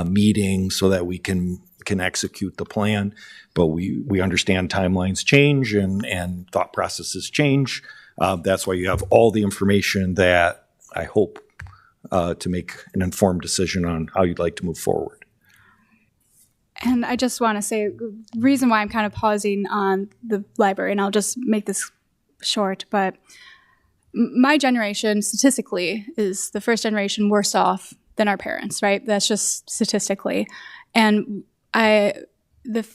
meeting so that we can execute the plan. But we understand timelines change and thought processes change. That's why you have all the information that I hope to make an informed decision on how you'd like to move forward. And I just want to say, the reason why I'm kind of pausing on the library, and I'll just make this short, but my generation, statistically, is the first generation worse off than our parents, right? That's just statistically. And the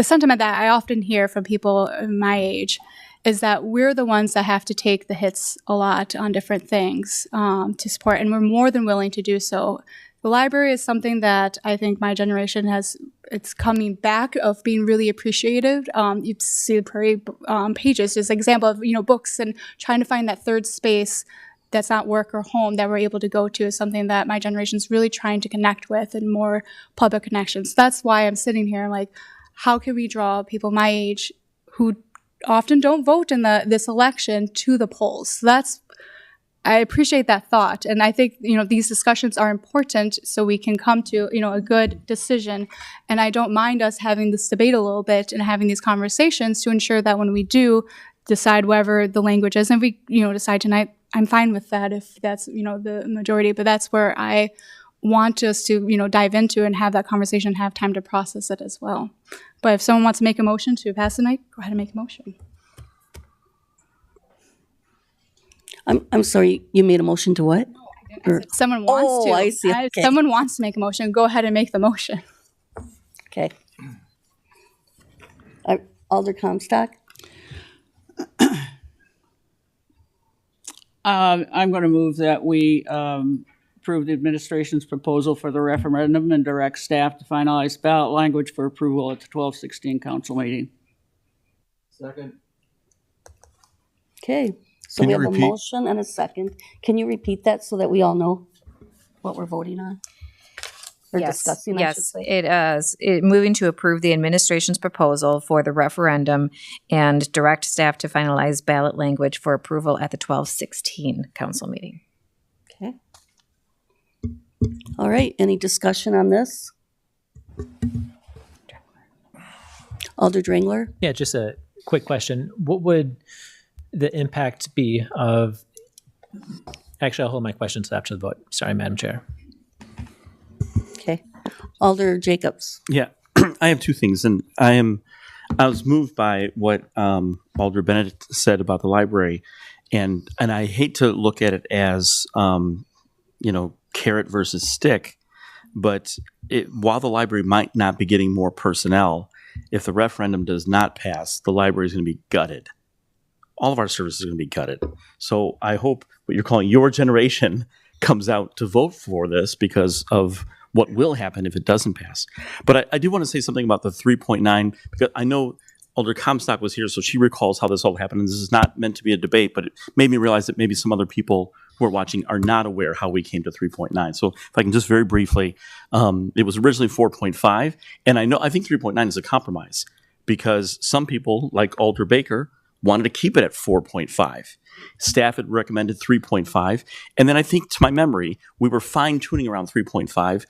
sentiment that I often hear from people my age is that we're the ones that have to take the hits a lot on different things to support, and we're more than willing to do so. The library is something that I think my generation it's coming back of being really appreciative. You see the Prairie pages, just an example of, books and trying to find that third space that's not work or home that we're able to go to is something that my generation is really trying to connect with, and more public connections. That's why I'm sitting here like, how can we draw people my age who often don't vote in this election to the polls? So I appreciate that thought. And I think, these discussions are important so we can come to, a good decision. And I don't mind us having this debate a little bit and having these conversations to ensure that when we do decide whatever the language is, and if we, decide tonight, I'm fine with that if that's, the majority. But that's where I want us to, dive into and have that conversation, have time to process it as well. But if someone wants to make a motion to pass tonight, go ahead and make a motion. I'm sorry, you made a motion to what? If someone wants to. I see. Okay. If someone wants to make a motion, go ahead and make the motion. Okay. Alder Comstock? I'm going to move that we approve the administration's proposal for the referendum and direct staff to finalize ballot language for approval at the 12/16 council meeting. Second. Okay, so Can we you have a repeat? motion and a second. Can you repeat that so that we all know what we're voting on? Or discussing, I should Yes, say. moving to approve the administration's proposal for the referendum and direct staff to finalize ballot language for approval at the 12/16 council meeting. Okay. All right, any discussion on this? Alder Dringler? Yeah, just a quick question. What would the impact be of, actually, I'll hold my questions after the vote. Sorry, Madam Chair. Okay. Alder Jacobs? Yeah, I have two things, and I was moved by what Alder Bennett said about the library, and I hate to look at it as carrot versus stick, but while the library might not be getting more personnel, if the referendum does not pass, the library is going to be gutted. All of our services are going to be gutted. So I hope what you're calling your generation comes out to vote for this because of what will happen if it doesn't pass. But I do want to say something about the 3.9, because I know Alder Comstock was here, so she recalls how this all happened. And this is not meant to be a debate, but it made me realize that maybe some other people who are watching are not aware how we came to 3.9. So if I can just very briefly, it was originally 4.5, and I think 3.9 is a compromise because some people, like Alder Baker, wanted to keep it at 4.5. Staff had recommended 3.5. And then I think, to my memory, we were fine-tuning around 3.5.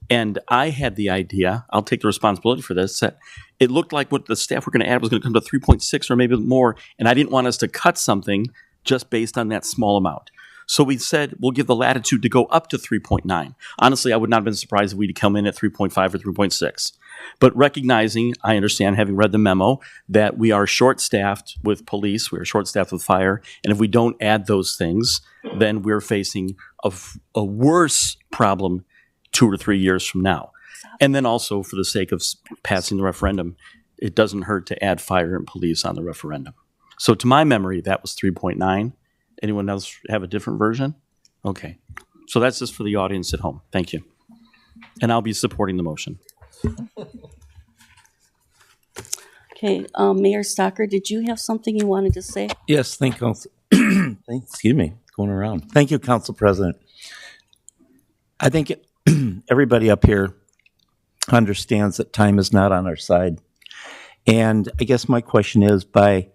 And I had the idea, I'll take the responsibility for this, that it looked like what the staff were going to add was going to come to 3.6 or maybe more. And I didn't want us to cut something just based on that small amount. So we said we'll give the latitude to go up to 3.9. Honestly, I would not have been surprised if we'd come in at 3.5 or 3.6. But recognizing, I understand, having read the memo, that we are short-staffed with police, we are short-staffed with fire, and if we don't add those things, then we're facing a worse problem 2 or 3 years from now. And then also, for the sake of passing the referendum, it doesn't hurt to add fire and police on the referendum. So to my memory, that was 3.9. Anyone else have a different version? Okay. So that's just for the audience at home. Thank you. And I'll be supporting the motion. Okay, Mayor Stocker, did you have something you wanted to say? Yes, thank you. Excuse me, going around. Thank you, Council President. I think everybody up here understands that time is not on our side. And I guess my question is, by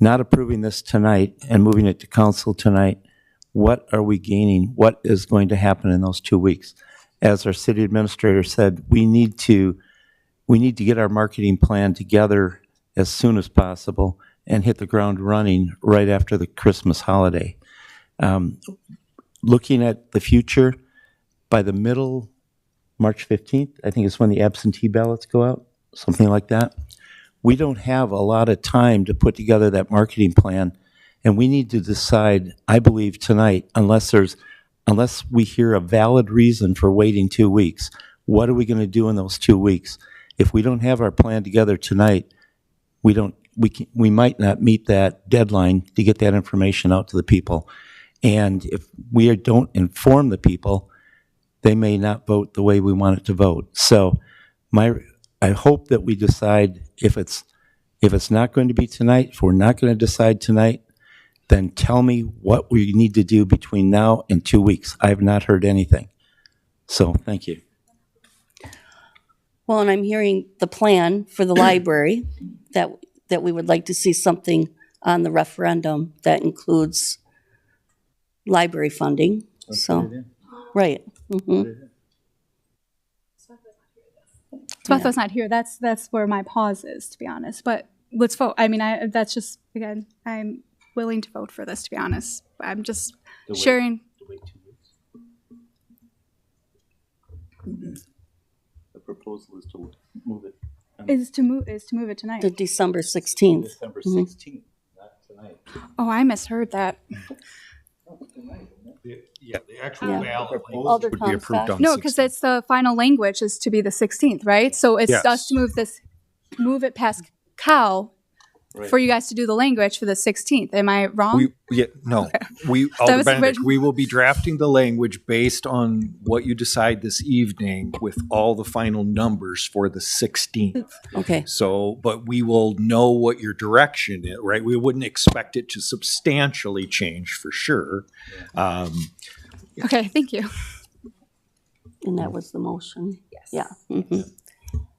not approving this tonight and moving it to council tonight, what are we gaining? What is going to happen in those 2 weeks? As our city administrator said, we need to get our marketing plan together as soon as possible and hit the ground running right after the Christmas holiday. Looking at the future, by the middle, March 15th, I think is when the absentee ballots go out, something like that. We don't have a lot of time to put together that marketing plan, and we need to decide, I believe, tonight, unless we hear a valid reason for waiting 2 weeks, what are we going to do in those 2 weeks? If we don't have our plan together tonight, we might not meet that deadline to get that information out to the people. And if we don't inform the people, they may not vote the way we want it to vote. So I hope that we decide if it's not going to be tonight, if we're not going to decide tonight, then tell me what we need to do between now and 2 weeks. I have not heard anything. So thank you. Well, and I'm hearing the plan for the library, that we would like to see something on the referendum that includes library funding, so, right. Mhm. Samantha's not here. That's where my pause is, to be honest. But let's vote. I mean, that's just, again, I'm willing to vote for this, to be honest. I'm just sharing. The proposal is to move it. Is to move it tonight. To December 16th. December 16th, not tonight. Oh, I misheard that. Yeah, the actual Yeah. ballot Alder would be approved Comstock. on No, because it's the final language is to be the 16th, right? So it's Yes. us to move it past how for you guys to do the language for the 16th. Am I wrong? Alder was Benedict, orig- we will be drafting the language based on what you decide this evening with all the final numbers for the 16th. Okay. So, but we will know what your direction is, right? We wouldn't expect it to substantially change for sure. Okay, thank you. And that was the motion? Yes. Yeah. Mhm.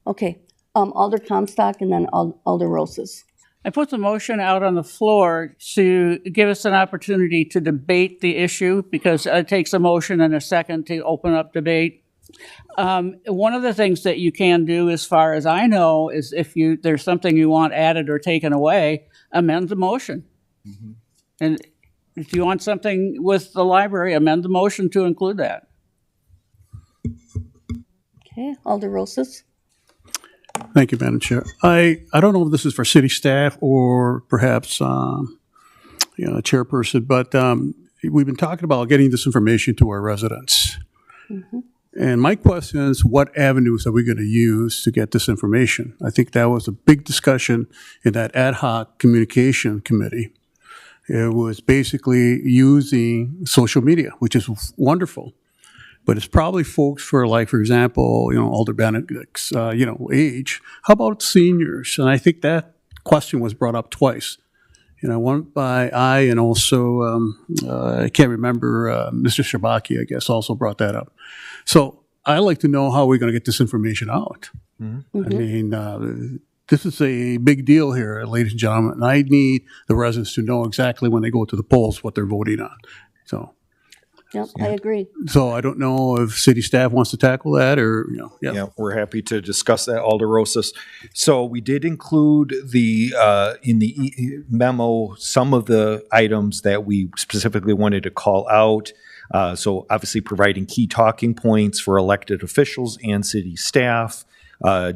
Okay. Alder Comstock and then Alder Rosas. I put the motion out on the floor to give us an opportunity to debate the issue because it takes a motion and a second to open up debate. One of the things that you can do, as far as I know, is if there's something you want added or taken away, amend the motion. And if you want something with the library, amend the motion to include that. Okay, Alder Rosas. Thank you, Madam Chair. I don't know if this is for city staff or perhaps a chairperson, but we've been talking about getting this information to our residents. And my question is, what avenues are we going to use to get this information? I think that was a big discussion in that ad hoc communication committee. It was basically using social media, which is wonderful. But it's probably folks for, like, for example, Alder Benedict's, age. How about seniors? And I think that question was brought up twice. One by I and also, I can't remember, Mr. Shabaki, I guess, also brought that up. So I'd like to know how we're going to get this information out. I mean, this is a big deal here, ladies and gentlemen. And I need the residents to know exactly when they go to the polls what they're voting on. So. Yep, I agree. So I don't know if city staff wants to tackle that or, Yeah, we're happy to discuss that, Alder Rosas. So we did include in the memo some of the items that we specifically wanted to call out. So obviously providing key talking points for elected officials and city staff,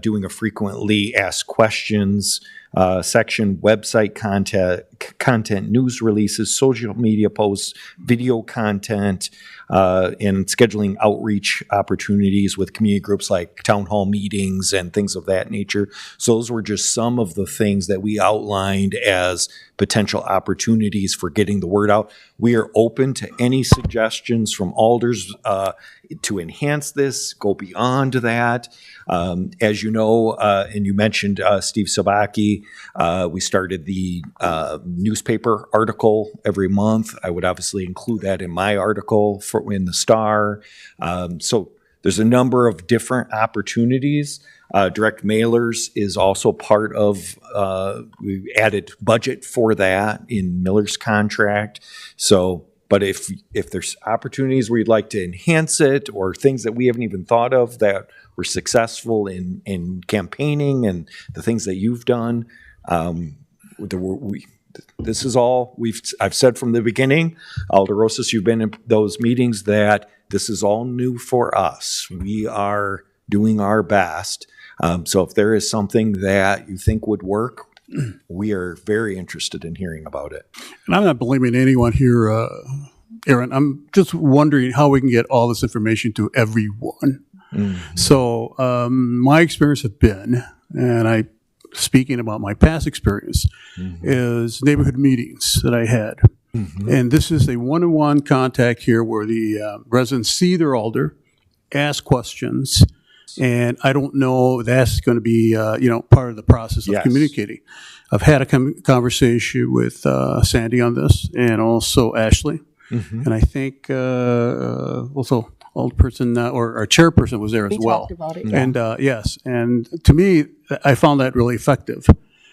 doing a frequently asked questions section, website content, news releases, social media posts, video content, and scheduling outreach opportunities with community groups like town hall meetings and things of that nature. So those were just some of the things that we outlined as potential opportunities for getting the word out. We are open to any suggestions from alders to enhance this, go beyond that. As you know, and you mentioned Steve Sabaki, we started the newspaper article every month. I would obviously include that in my article in the Star. So there's a number of different opportunities. Direct mailers is also part of, we added budget for that in Miller's contract. So, but if there's opportunities where you'd like to enhance it or things that we haven't even thought of that were successful in campaigning and the things that you've done, this is all I've said from the beginning. Alder Rosas, you've been in those meetings that this is all new for us. We are doing our best. So if there is something that you think would work, we are very interested in hearing about it. And I'm not blaming anyone here, Aaron. I'm just wondering how we can get all this information to everyone. So my experience has been, and speaking about my past experience, is neighborhood meetings that I had. And this is a one-on-one contact here where the residents see their alder, ask questions, and I don't know that's going to be part of the process of communicating. I've had a conversation with Sandy on this, and also Ashley, and I think also Alderperson or our chairperson was there as well. We talked about it, yeah. And yes, and to me, I found that really effective.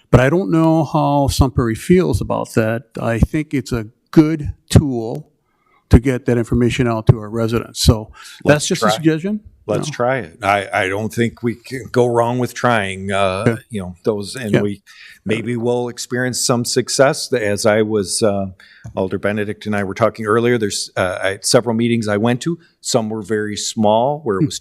But I don't know how Sun Prairie feels about that. I think it's a good tool to get that information out to our residents. So that's just a suggestion. Let's try it. I don't think we can go wrong with trying, those, and maybe we'll experience some success. As I was, Alder Benedict and I were talking earlier, there's several meetings I went to. Some were very small, where it was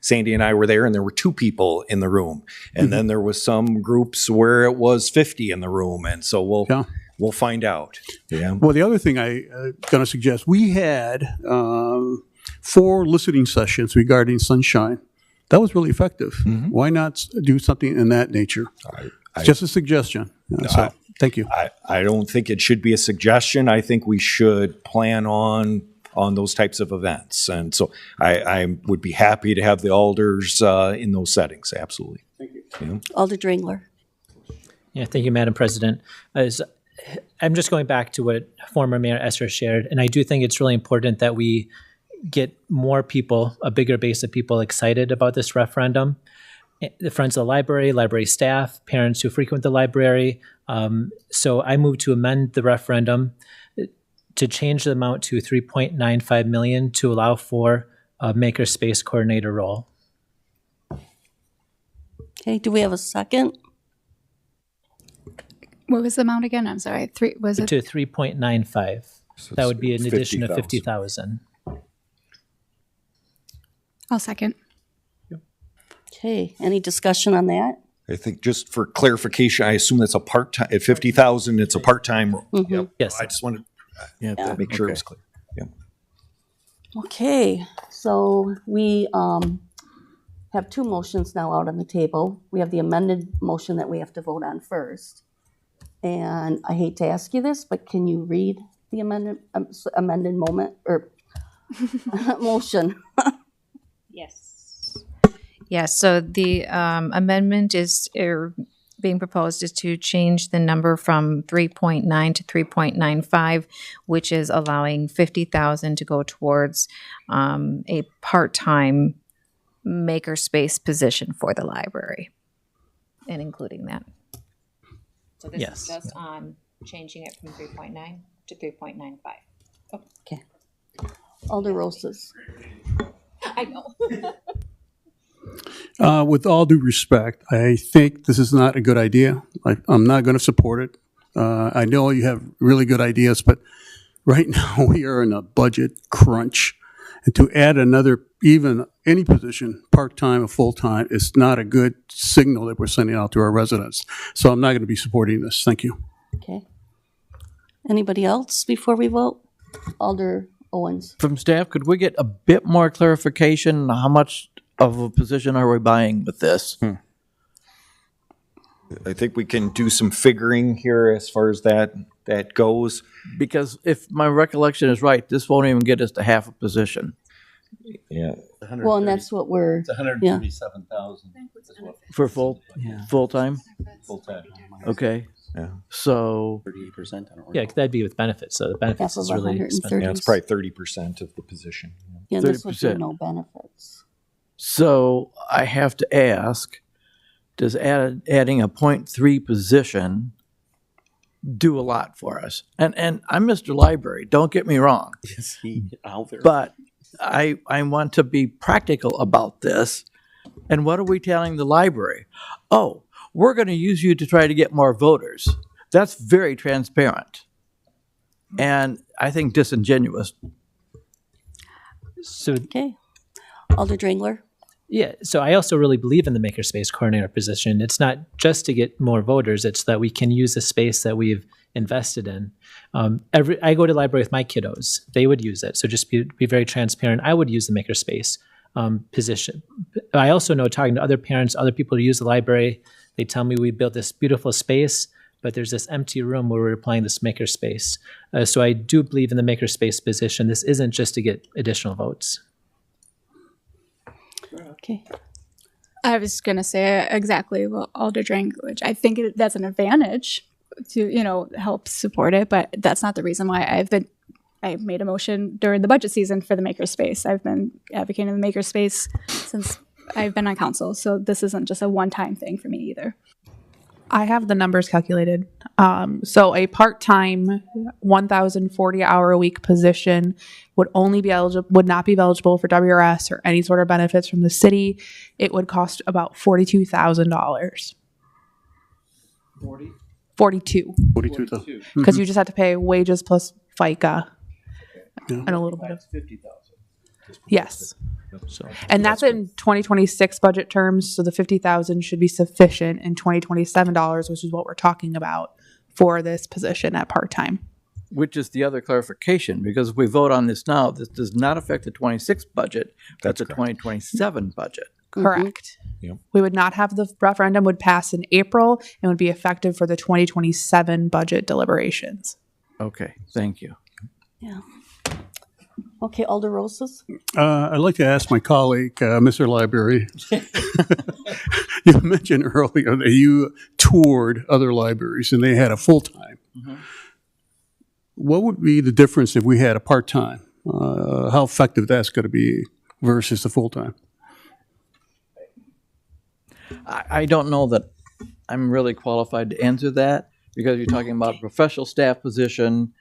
Sandy and I were there, and there were 2 people in the room. And then there was some groups where it was 50 in the room. And so we'll find out. Yeah. Well, the other thing I'm going to suggest, we had 4 listening sessions regarding sunshine. That was really effective. Why not do something in that nature? I- Just a suggestion. So, thank you. I don't think it should be a suggestion. I think we should plan on those types of events. And so I would be happy to have the alders in those settings, absolutely. Thank you. Alder Dringler. Yeah, thank you, Madam President. I'm just going back to what former Mayor Esser shared, and I do think it's really important that we get more people, a bigger base of people excited about this referendum. The Friends of the Library, library staff, parents who frequent the library. So I move to amend the referendum to change the amount to $3.95 million to allow for a makerspace coordinator role. Okay, do we have a second? What was the amount again? I'm sorry. Was it? To 3.95. So That would be an addition of 50,000. 50,000. I'll second. Okay, any discussion on that? I think just for clarification, I assume that's a part-time, at 50,000, it's a part-time. Yep. Yes. I just wanted Yeah, to make sure it was clear. Yep. Okay, so we have two motions now out on the table. We have the amended motion that we have to vote on first. And I hate to ask you this, but can you read the amended moment or motion? Yes. Yes, so the amendment being proposed is to change the number from 3.9 to 3.95, which is allowing 50,000 to go towards a part-time makerspace position for the library, and including that. So this Yes. is just on changing it from 3.9 to 3.95. Okay. Alder Rosas. I know. With all due respect, I think this is not a good idea. I'm not going to support it. I know you have really good ideas, but right now we are in a budget crunch. And to add another, even any position, part-time or full-time, is not a good signal that we're sending out to our residents. So I'm not going to be supporting this. Thank you. Okay. Anybody else before we vote? Alder Owens. From staff, could we get a bit more clarification? How much of a position are we buying with this? I think we can do some figuring here as far as that goes. Because if my recollection is right, this won't even get us to half a position. Yeah. Well, and that's what we're, It's 137,000. For full-time? Full-time. Okay. Yeah. So 38%. Yeah, that'd be with benefits. So the benefits Half is of really 130. expensive. Yeah, it's probably 30% of the position. yeah, this would be 30%. no benefits. So I have to ask, does adding a 0.3 position do a lot for us? And I'm Mr. Library, don't get me wrong, Is he out there? but I want to be practical about this. And what are we telling the library? Oh, we're going to use you to try to get more voters. That's very transparent. And I think disingenuous. So Okay. Alder Dringler. yeah, so I also really believe in the makerspace coordinator position. It's not just to get more voters; it's that we can use the space that we've invested in. I go to the library with my kiddos; they would use it. So just be very transparent. I would use the makerspace position. I also know, talking to other parents, other people who use the library, they tell me we built this beautiful space, but there's this empty room where we're applying this makerspace. So I do believe in the makerspace position. This isn't just to get additional votes. Okay. I was going to say exactly what Alder drank, which I think that's an advantage to, help support it, but that's not the reason why I made a motion during the budget season for the makerspace. I've been advocating the makerspace since I've been on council, so this isn't just a one-time thing for me either. I have the numbers calculated. So a part-time 1,040 hour a week position would not be eligible for WRS or any sort of benefits from the city. It would cost about $42,000. 42. 42,000. Because you just have to pay wages plus FICA and a little bit of. 50,000. Yes. So, And that's in 2026 budget terms, so the 50,000 should be sufficient in $2027, which is what we're talking about for this position at part-time. Which is the other clarification, because if we vote on this now, this does not affect the 26 budget, but the 2027 budget. Correct. Yep. We would not have the referendum would pass in April and would be effective for the 2027 budget deliberations. Okay, thank you. Yeah. Okay, Alder Rosas? I'd like to ask my colleague, Mr. Library. You mentioned earlier that you toured other libraries and they had a full-time. What would be the difference if we had a part-time? How effective that's going to be versus the full-time? I don't know that I'm really qualified to answer that because you're talking about a professional staff position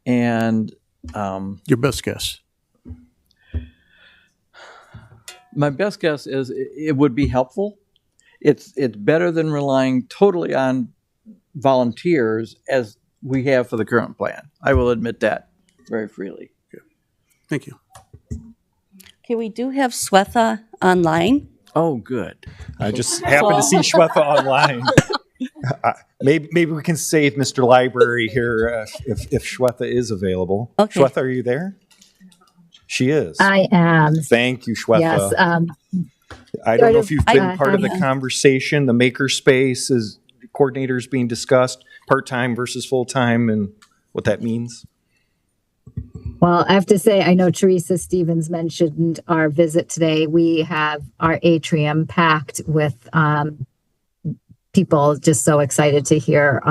and your best guess. My best guess is it would be helpful. It's better than relying totally on volunteers as we have for the current plan. I will admit that very freely. Thank you. Okay, we do have Swetha online. Oh, good. I just happened to see Shwetha online. Maybe we can save Mr. Library here if Shwetha is available. Okay. Shwetha, are you there? She is. I am. Thank you, Shwetha. Yes. I don't know if you've been part of the I- conversation. The makerspace is coordinators being discussed, part-time versus full-time, and what that means. Well, I have to say, I know Teresa Stevens mentioned our visit today. We have our atrium packed with people just so excited to hear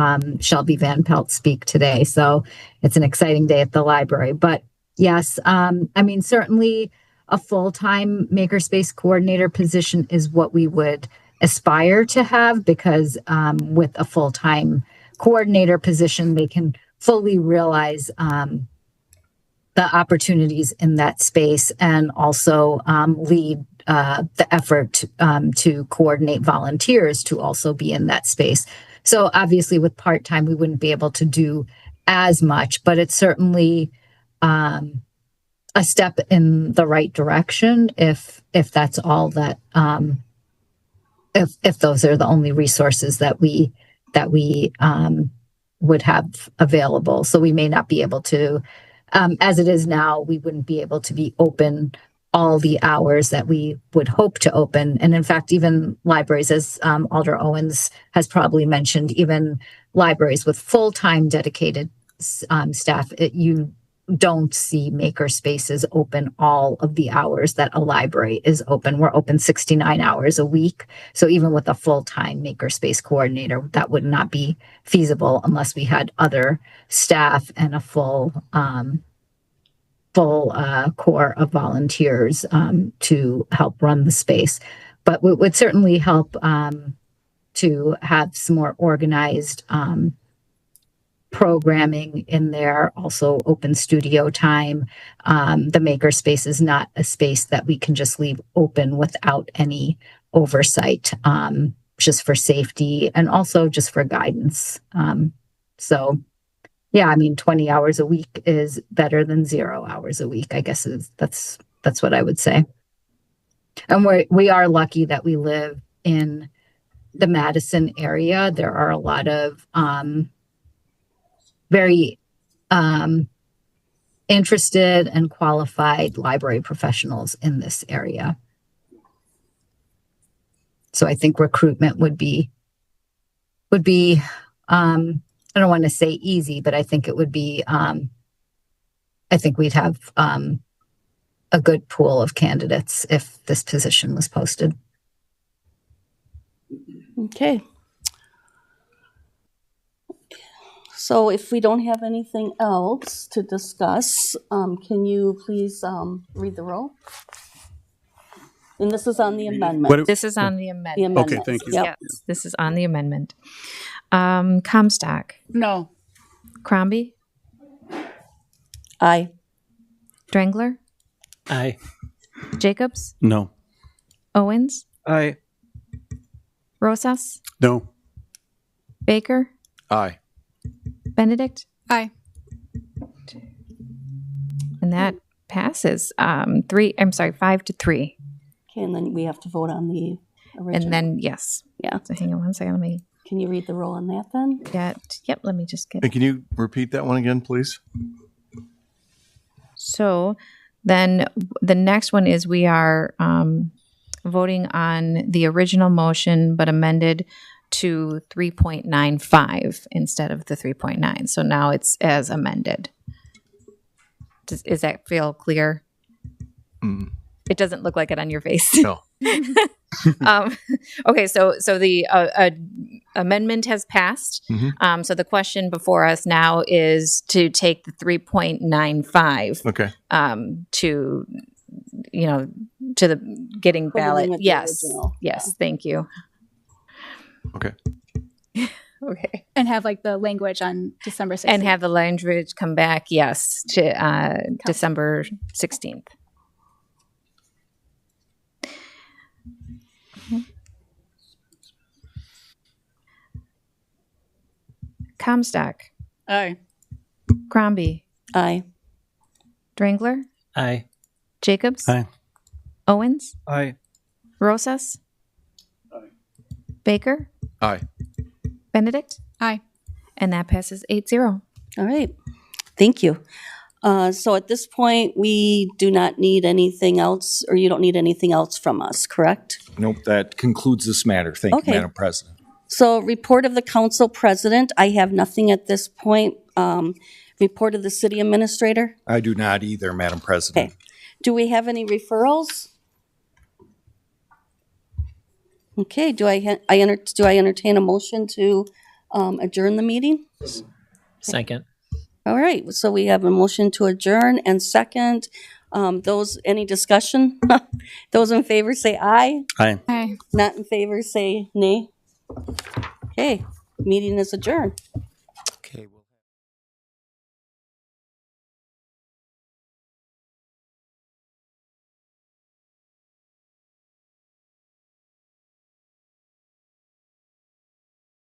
Shelby Van Pelt speak today. So it's an exciting day at the library. But yes, I mean, certainly a full-time makerspace coordinator position is what we would aspire to have because with a full-time coordinator position, they can fully realize the opportunities in that space and also lead the effort to coordinate volunteers to also be in that space. So obviously with part-time, we wouldn't be able to do as much, but it's certainly a step in the right direction if that's all that, if those are the only resources that we would have available. So we may not be able to, as it is now, we wouldn't be able to be open all the hours that we would hope to open. And in fact, even libraries, as Alder Owens has probably mentioned, even libraries with full-time dedicated staff, you don't see maker spaces open all of the hours that a library is open. We're open 69 hours a week. So even with a full-time makerspace coordinator, that would not be feasible unless we had other staff and a full core of volunteers to help run the space. But it would certainly help to have some more organized programming in there, also open studio time. The makerspace is not a space that we can just leave open without any oversight, just for safety and also just for guidance. So yeah, I mean, 20 hours a week is better than 0 hours a week, I guess that's what I would say. And we are lucky that we live in the Madison area. There are a lot of very interested and qualified library professionals in this area. So I think recruitment would be I don't want to say easy, but I think it would be, I think we'd have a good pool of candidates if this position was posted. Okay. So if we don't have anything else to discuss, can you please read the roll? And this is on the amendment. This is on the amendment. Okay, thank you. Yes, this is on the amendment. Comstock. No. Crombie. Aye. Drangler. Aye. Jacobs. No. Owens. Aye. Rosas. No. Baker. Aye. Benedict? Aye. And that passes 5-3. Okay, and then we have to vote on the original. And then, yes. Yeah. So hang on one second. Let me Can you read the roll on that then? yep, let me just get. Hey, can you repeat that one again, please? So then the next one is we are voting on the original motion, but amended to 3.95 instead of the 3.9. So now it's as amended. Does that feel clear? It doesn't look like it on your face. No. Okay, so the amendment has passed. So the question before us now is to take the 3.95 Okay. to, to the getting Put it in ballot. with the Yes, original. yes, thank you. Okay. Okay. And have like the language on December 16th. And have the language come back, yes, to December 16th. Comstock. Aye. Crombie. Aye. Drangler. Aye. Jacobs. Aye. Owens. Aye. Rosas. Baker. Aye. Benedict. Aye. And that passes 8-0. All right. Thank you. So at this point, we do not need anything else, or you don't need anything else from us, correct? Nope, that concludes this matter. Thank Okay. you, Madam President. So report of the council president, I have nothing at this point. Report of the city administrator. I do not either, Madam President. Okay. Do we have any referrals? Okay, do I entertain a motion to adjourn the meeting? Second. All right, so we have a motion to adjourn and second. Any discussion? Those in favor say aye. Aye. Aye. Not in favor say nay. Okay, meeting is adjourned.